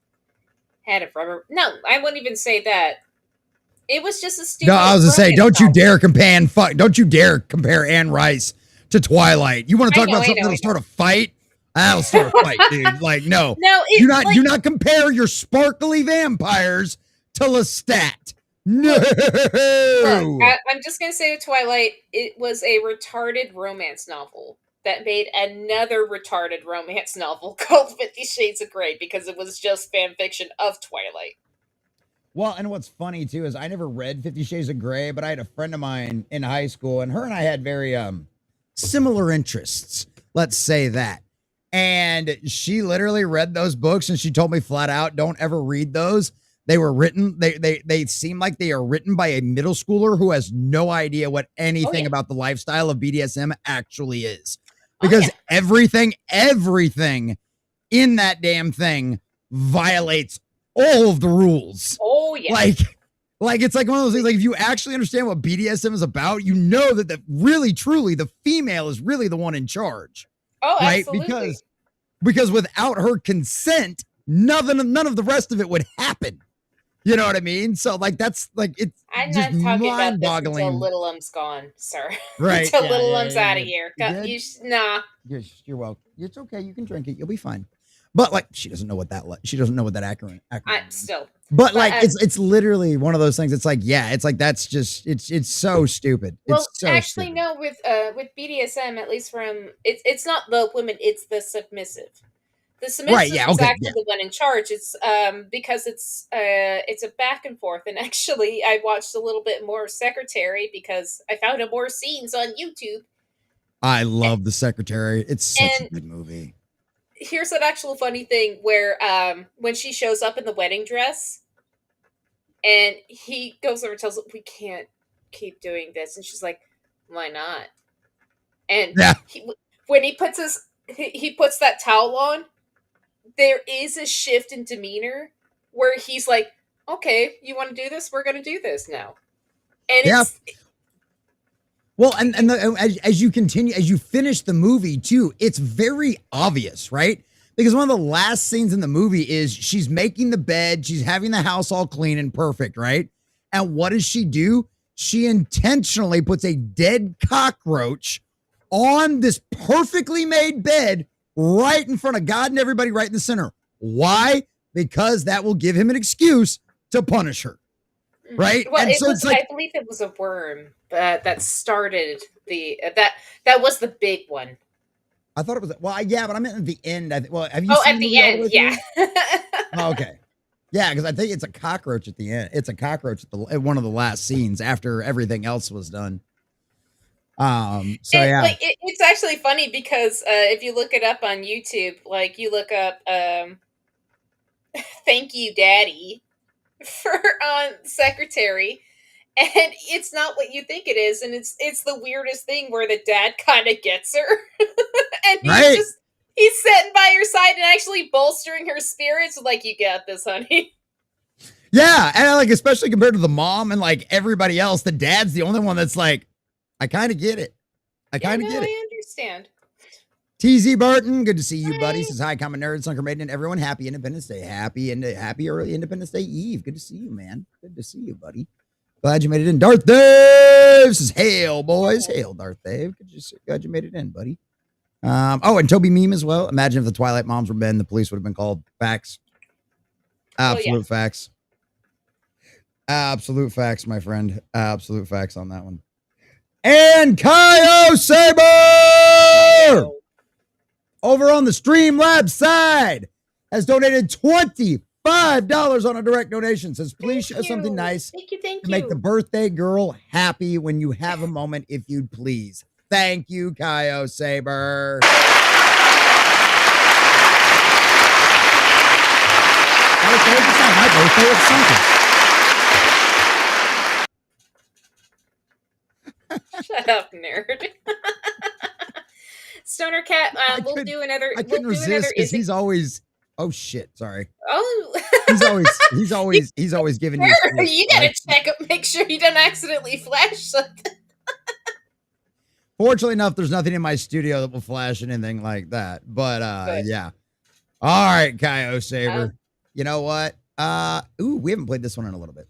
had a rubber. No, I wouldn't even say that. It was just a stupid. No, I was gonna say, don't you dare compare Anne Rice to Twilight. You want to talk about something that'll start a fight? That'll start a fight, dude. Like, no, do not compare your sparkly vampires to Lestat. No. Look, I'm just gonna say with Twilight, it was a retarded romance novel that made another retarded romance novel called 50 Shades of Grey because it was just fan fiction of Twilight. Well, and what's funny too is I never read 50 Shades of Grey, but I had a friend of mine in high school, and her and I had very similar interests. Let's say that. And she literally read those books, and she told me flat out, don't ever read those. They were written, they seem like they are written by a middle schooler who has no idea what anything about the lifestyle of BDSM actually is. Because everything in that damn thing violates all of the rules. Oh yeah. Like it's like one of those things, like if you actually understand what BDSM is about, you know that really, truly, the female is really the one in charge. Oh, right? absolutely. Because without her consent, none of the rest of it would happen. You know what I mean? So like that's like it's I'm just not talking about this mind-boggling. until Little Um's gone, sir. Right. Until Little Um's out of here. Nah. You're welcome. It's okay. You can drink it. You'll be fine. But like she doesn't know what that acronym. Still. But like it's literally one of those things. It's like, yeah, it's like that's just it's so stupid. Well, it's so actually, stupid. no. With BDSM, at least from it's not the women, it's the submissive. The submissive is actually the one in charge. It's because it's a back and forth. And actually, I watched a little bit more Secretary because I found more scenes on YouTube. I love The Secretary. It's such a good movie. Here's an actual funny thing where when she shows up in the wedding dress and he goes over and tells her, we can't keep doing this. And she's like, why not? And when he puts that towel on, there is a shift in demeanor where he's like, okay, you want to do this? We're going to do this now. And Yeah. it's Well, as you continue, as you finish the movie too, it's very obvious, right? Because one of the last scenes in the movie is she's making the bed, she's having the house all clean and perfect, right? And what does she do? She intentionally puts a dead cockroach on this perfectly made bed right in front of God and everybody, right in the center. Why? Because that will give him an excuse to punish her. Right? Well, And it so was. it's like, I believe it was a worm that started the that was the big one. I thought it was, well, yeah, but I meant at the end. Well, have you Oh, seen at the the movie all end, way yeah. through? Oh, okay. Yeah, because I think it's a cockroach at the end. It's a cockroach at one of the last scenes after everything else was done. So yeah. Like it's actually funny because if you look it up on YouTube, like you look up "Thank You, Daddy" for secretary, and it's not what you think it is, and it's the weirdest thing where the dad kind of gets her, and Right. he's sitting by her side and actually bolstering her spirits, like, you got this, honey. Yeah, and like especially compared to the mom and like everybody else, the dad's the only one that's like, I kind of get it. I kind of get it. I understand. TZ Barton, good to see you, buddy. Hi. Says hi, Common Nerd, Sunker Maiden, and everyone. Happy Independence Day. Happy early Independence Day Eve. Good to see you, man. Good to see you, buddy. Glad you made it in. Darth Dave says, hail, boys. Hail, Darth Dave. Glad you made it in, buddy. Oh, and Toby Meme as well. Imagine if the Twilight moms were Ben, the police would have been called. Facts. Absolute facts. Absolute facts, my friend. Absolute facts on that one. And Kyo Saber over on the Streamlabs side has donated $25 on a direct donation. Says, please share something nice Thank you. to make the birthday girl happy when you have a moment, if you'd please. Thank you, Kyo Saber. It's not my birthday, it's something. Shut up, nerd. Stoner Cat, we'll do another. I couldn't resist because he's always. Oh shit! Sorry. Oh. he's always giving me. You gotta check up, make sure you don't accidentally flash something. Fortunately enough, there's nothing in my studio that will flash anything like that. But yeah. All right, Kyo Saber. You know what? Ooh, we haven't played this one in a little bit.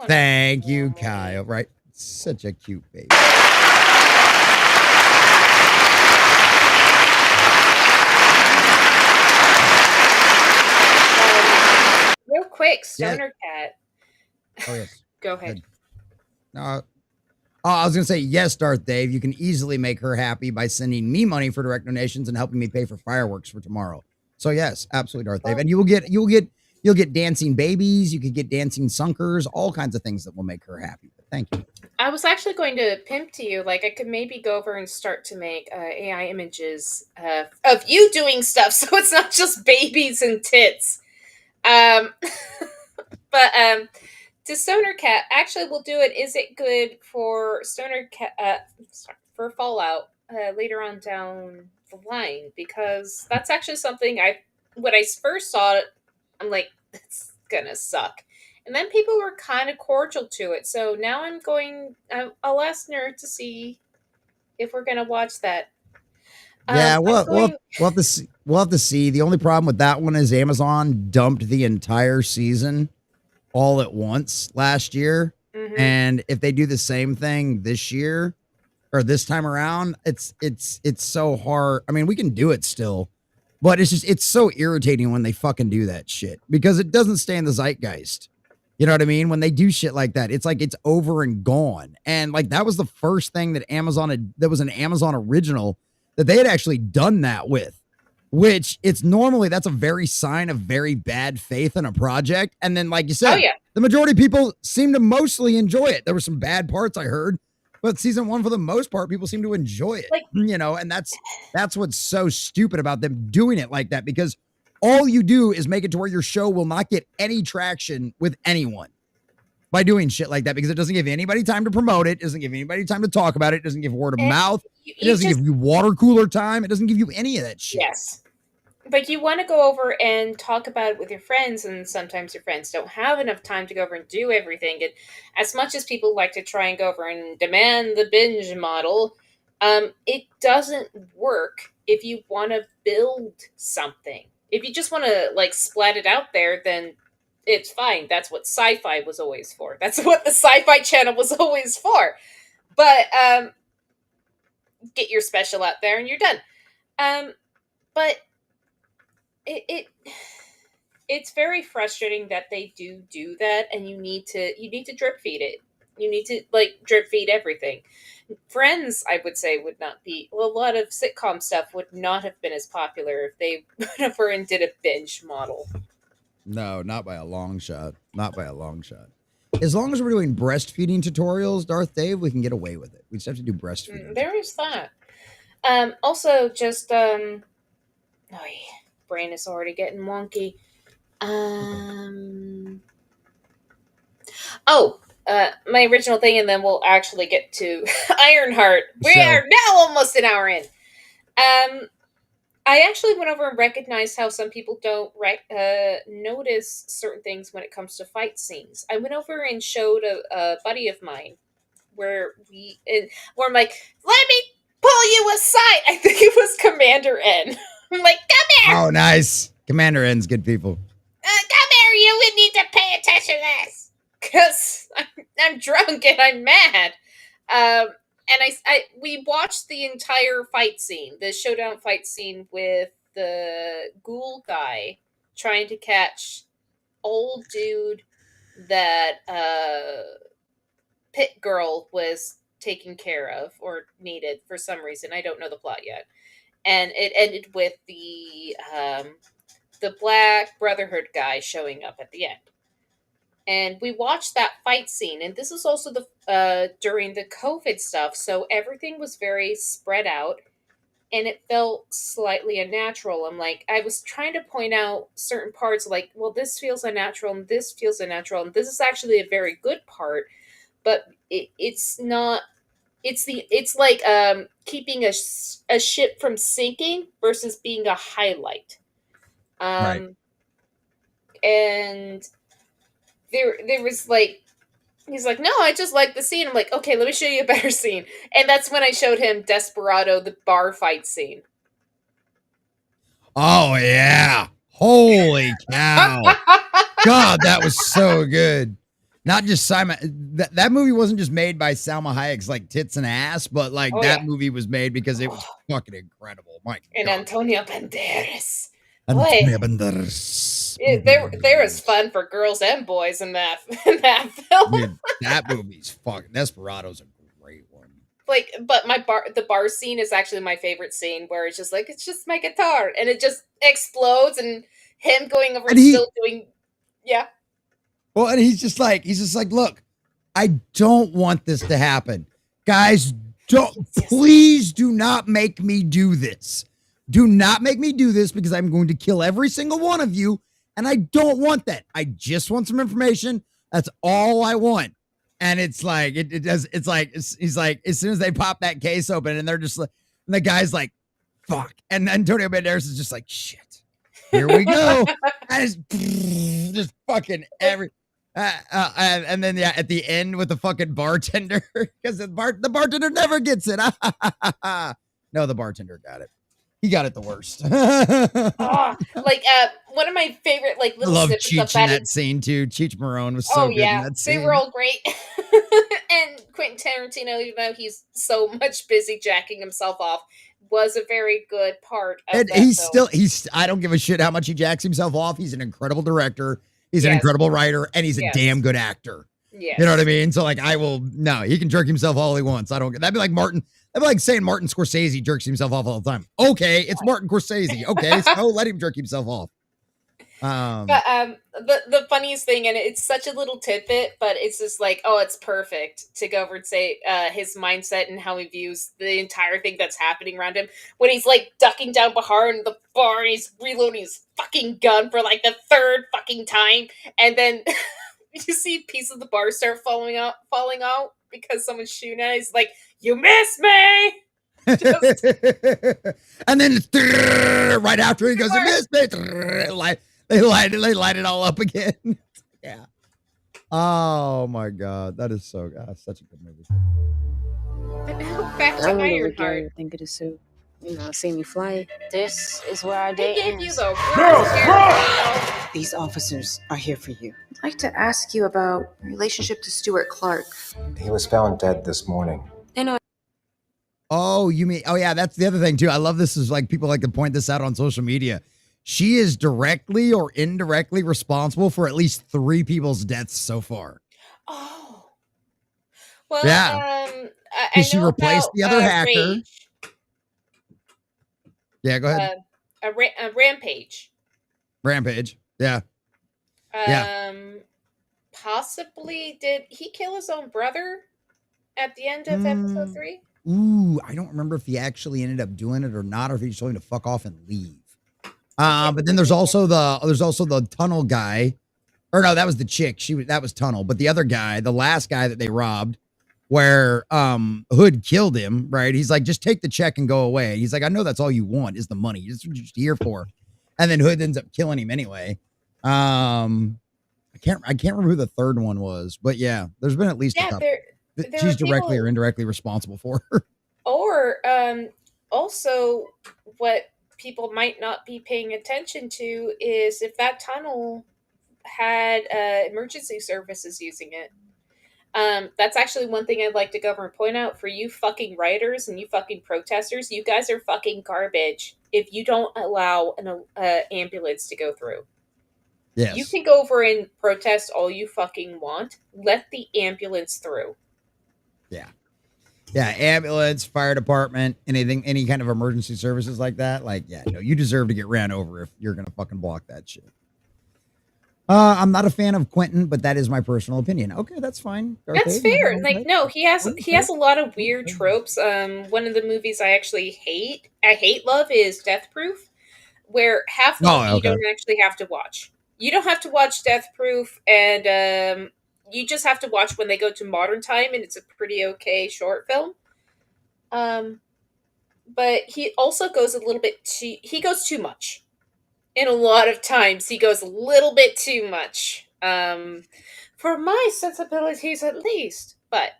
Thank you, Kyle. Right. Such a cute baby. Real quick, Stoner Cat. Oh, yes. Go ahead. I was going to say, yes, Darth Dave. You can easily make her happy by sending me money for direct donations and helping me pay for fireworks for tomorrow. So, yes, absolutely, Darth Dave. And you'll get dancing babies. You could get dancing sunkers, all kinds of things that will make her happy. But thank you. I was actually going to pimp to you. Like, I could maybe go over and start to make AI images of you doing stuff, so it's not just babies and tits. But to Stoner Cat, actually, we'll do it. Is it good for Stoner Cat for Fallout later on down the line? Because that's actually something when I first saw it, I'm like, it's gonna suck. And then people were kind of cordial to it. So now I'll ask Nerd to see if we're gonna watch that. Yeah, we'll have to see. We'll have to see. The only problem with that one is Amazon dumped the entire season all at once last year. Mm-hmm. And if they do the same thing this year or this time around, it's so hard. I mean, we can do it still, but it's so irritating when they fucking do that shit because it doesn't stay in the zeitgeist. You know what I mean? When they do shit like that, it's like it's over and gone. And like that was the first thing that that was an Amazon original that they had actually done that with. Which that's a very sign of very bad faith in a project. And then, like you said, the majority of people seem to mostly enjoy it. There were some bad parts I heard, but season one, for the most part, people seem to enjoy it. Like, and that's what's so stupid about them doing it like that, because all you do is make it to where your show will not get any traction with anyone. by doing shit like that because it doesn't give anybody time to promote it. It doesn't give anybody time to talk about it. It doesn't give word of mouth. It doesn't give you water cooler time. It doesn't give you any of that shit. Yes. But you want to go over and talk about it with your friends, and sometimes your friends don't have enough time to go over and do everything. And as much as people like to try and go over and demand the binge model, it doesn't work if you want to build something. If you just want to like splat it out there, then it's fine. That's what sci-fi was always for. That's what the Sci-Fi Channel was always for. But get your special out there and you're done. But it's very frustrating that they do that, and you need to drip feed it. You need to like drip feed everything. Friends, I would say, would not be. Well, a lot of sitcom stuff would not have been as popular if they went over and did a binge model. No, not by a long shot. Not by a long shot. As long as we're doing breastfeeding tutorials, Darth Dave, we can get away with it. We just have to do breastfeeding. There is that. Also, just oh, yeah, brain is already getting wonky. My original thing, and then we'll actually get to Ironheart. We are now almost an hour in. I actually went over and recognized how some people don't notice certain things when it comes to fight scenes. I went over and showed a buddy of mine where I'm like, let me pull you aside. I think it was Commander N. I'm like, come here. Oh, nice. Commander N's good people. Come here, you would need to pay attention to this. Because I'm drunk and I'm mad. And we watched the entire fight scene, the showdown fight scene with the ghoul guy trying to catch old dude that Pit Girl was taken care of or needed for some reason. I don't know the plot yet. And it ended with the Black Brotherhood guy showing up at the end. And we watched that fight scene, and this was also the during the COVID stuff, so everything was very spread out, and it felt slightly unnatural. I was trying to point out certain parts, like, well, this feels unnatural, and this feels unnatural, and this is actually a very good part, but it's not. It's like keeping a ship from sinking versus being a highlight. Right. And there was like, he's like, no, I just like the scene. I'm like, okay, let me show you a better scene. And that's when I showed him Desperado, the bar fight scene. Oh, yeah. Holy cow. God, that was so good. Not just Simon. That movie wasn't just made by Salma Hayek's like tits and ass, but like that movie was made because it was fucking incredible. My and God. Antonio Banderas. Antonio Banderas. There was fun for girls and boys in that film. Dude, that movie's fucking Desperado's a great one. Like, but the bar scene is actually my favorite scene, where it's just like, it's just my guitar, and it just explodes, and him going over and still doing, yeah. Well, and he's just like, look, I don't want this to happen, guys. Please do not make me do this. Do not make me do this, because I'm going to kill every single one of you. And I don't want that. I just want some information. That's all I want. And it's like, he's like, as soon as they pop that case open, and they're just like, and the guy's like, fuck. And Antonio Banderas is just like, shit, here we go. And it's just fucking and then at the end with the fucking bartender, because the bartender never gets it. No, the bartender got it. He got it the worst. One of my favorite little I love snippets Cheech of that in that scene too. Cheech Marone was so good in that scene. They were all great. And Quentin Tarantino, even though he's so much busy jacking himself off, was a very good part of and that I don't give a shit how much he jacks himself off. He's an incredible director. He's an incredible writer, and he's a damn good actor. Yes. You know what I mean? So he can jerk himself all he wants. That'd be like Martin. That'd be like saying Martin Scorsese jerks himself off all the time. Okay, it's Martin Scorsese. Okay, so let him jerk himself off. But the funniest thing, and it's such a little tidbit, but it's just like, oh, it's perfect to go over and say his mindset and how he views the entire thing that's happening around him. When he's like ducking down behind the bar and he's reloading his fucking gun for like the third fucking time, and then You see a piece of the bar start falling out because someone's shooting at it. He's like, "You missed me!" Just, And then right after he goes, "You missed me." They light it all up again. Yeah. Oh my god, that is such a good movie. but now back to I wonder what Ironheart. Gary would think of the suit. You know, see me fly. This is where our They day gave you ends. the worst These officers are here for you. I'd like to ask you about your relationship to Stuart Clark. He was found dead this morning. I know. Oh, you mean? Oh yeah, that's the other thing too. I love this. Is like people like to point this out on social media. She is directly or indirectly responsible for at least 3 people's deaths so far. Oh. Well, Yeah. I Because she know replaced about, the other hacker. Rage. Yeah, go ahead. A Rampage. Rampage. Yeah. Yeah. Possibly, did he kill his own brother at the end of episode 3? Ooh, I don't remember if he actually ended up doing it or not, or if he just told him to fuck off and leave. But then there's also the tunnel guy, or no, that was the chick. That was Tunnel. But the other guy, the last guy that they robbed, where Hood killed him, right? He's like, just take the check and go away. He's like, I know that's all you want is the money. That's what you're just here for. And then Hood ends up killing him anyway. I can't remember who the third one was, but yeah, there's been at least a couple that she's directly or indirectly responsible for. Or also what people might not be paying attention to is if that tunnel had emergency services using it. That's actually one thing I'd like to go over and point out for you fucking rioters and you fucking protesters. You guys are fucking garbage if you don't allow an ambulance to go through. Yes. You can go over and protest all you fucking want. Let the ambulance through. Yeah. Yeah, ambulance, fire department, anything, any kind of emergency services like that. Like, yeah, no, you deserve to get ran over if you're gonna fucking block that shit. I'm not a fan of Quentin, but that is my personal opinion. Okay, that's fine. That's fair. Like, no, he has a lot of weird tropes. One of the movies I actually hate love is Death Proof, where half the movie you don't actually have to watch. You don't have to watch Death Proof, and you just have to watch when they go to modern time, and it's a pretty okay short film. But he also goes a little bit he goes too much. And a lot of times he goes a little bit too much. For my sensibilities at least. But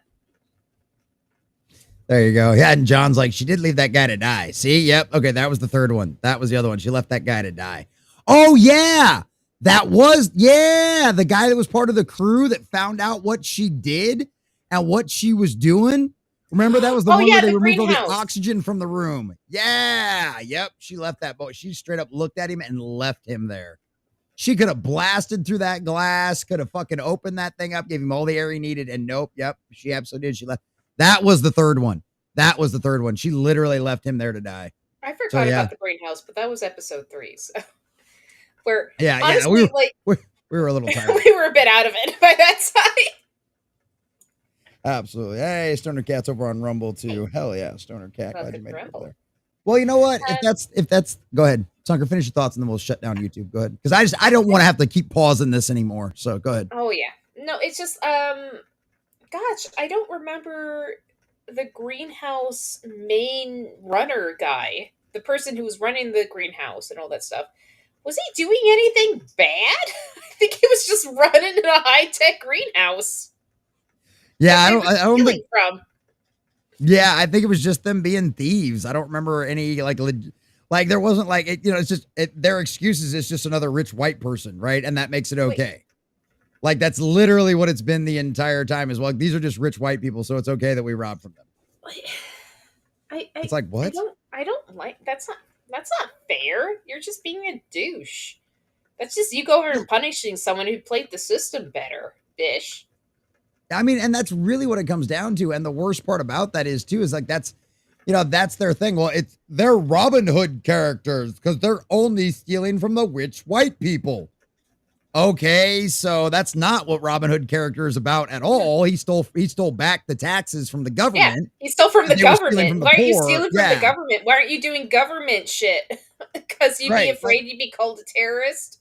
there you go. Yeah, and John's like, she did leave that guy to die. See? Yep. Okay, that was the third one. That was the other one. She left that guy to die. Oh, yeah. That was, the guy that was part of the crew that found out what she did and what she was doing. Remember, that was the one where they removed all the oxygen from the room. Yeah. Yep. She left that boat. She straight up looked at him and left him there. She could have blasted through that glass, could have fucking opened that thing up, gave him all the air he needed. And nope. Yep. She absolutely did. She left. That was the third one. She literally left him there to die. I forgot about the brain house, but that was episode 3. So where honestly, we were a little tired. We were a bit out of it by that time. Absolutely. Hey, Stoner Cat's over on Rumble too. Hell yeah, Stoner Cat. Glad you made it over there. Well, you know what? If that's go ahead. Sunker, finish your thoughts and then we'll shut down YouTube. Go ahead. Because I don't want to have to keep pausing this anymore. So go ahead. Oh yeah. No, it's just gosh, I don't remember the greenhouse main runner guy. The person who was running the greenhouse and all that stuff. Was he doing anything bad? I think he was just running in a high-tech greenhouse. Yeah, I don't think from. Yeah, I think it was just them being thieves. I don't remember any like there wasn't like it, it's just their excuses. It's just another rich white person, right? And that makes it okay. Wait. Like that's literally what it's been the entire time. Is well, these are just rich white people, so it's okay that we rob from them. It's like what? I don't like that's not fair. You're just being a douche. That's just you go over and punishing someone who played the system better, bish. I mean, and that's really what it comes down to. And the worst part about that is like, that's their thing. Well, they're Robin Hood characters because they're only stealing from the rich white people. Okay, so that's not what Robin Hood character is about at all. He stole back the taxes from the government. Yeah, he stole from the government. Why aren't you stealing from the government? Why aren't you doing government shit? Because you'd be afraid you'd be called a terrorist?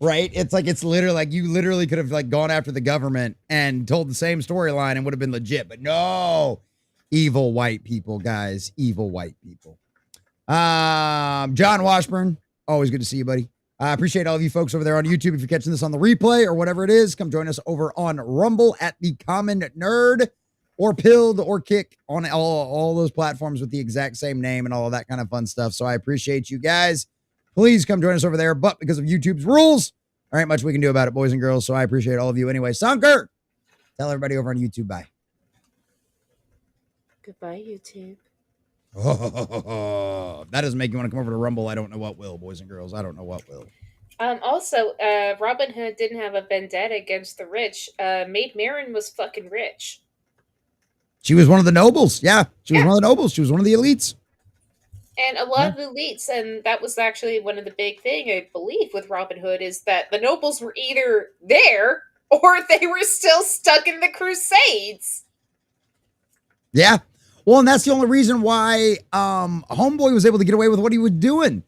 Right? It's like it's literally like you literally could have like gone after the government and told the same storyline and would have been legit, but no, evil white people, guys, evil white people. John Washburn, always good to see you, buddy. I appreciate all of you folks over there on YouTube. If you're catching this on the replay or whatever it is, come join us over on Rumble at the Common Nerd, or Pilled or Kick on all those platforms with the exact same name and all of that kind of fun stuff. So I appreciate you guys. Please come join us over there. But because of YouTube's rules, there ain't much we can do about it, boys and girls. So I appreciate all of you anyway. Sunker, tell everybody over on YouTube bye. Goodbye, YouTube. Oh, that doesn't make you want to come over to Rumble. I don't know what will, boys and girls. I don't know what will. Also, Robin Hood didn't have a vendetta against the rich. Maid Marian was fucking rich. She was one of the nobles. Yeah, she was one of the nobles. She was one of the elites. And a lot of the elites, and that was actually one of the big thing, I believe, with Robin Hood, is that the nobles were either there or they were still stuck in the Crusades. Yeah. Well, and that's the only reason why Homeboy was able to get away with what he was doing.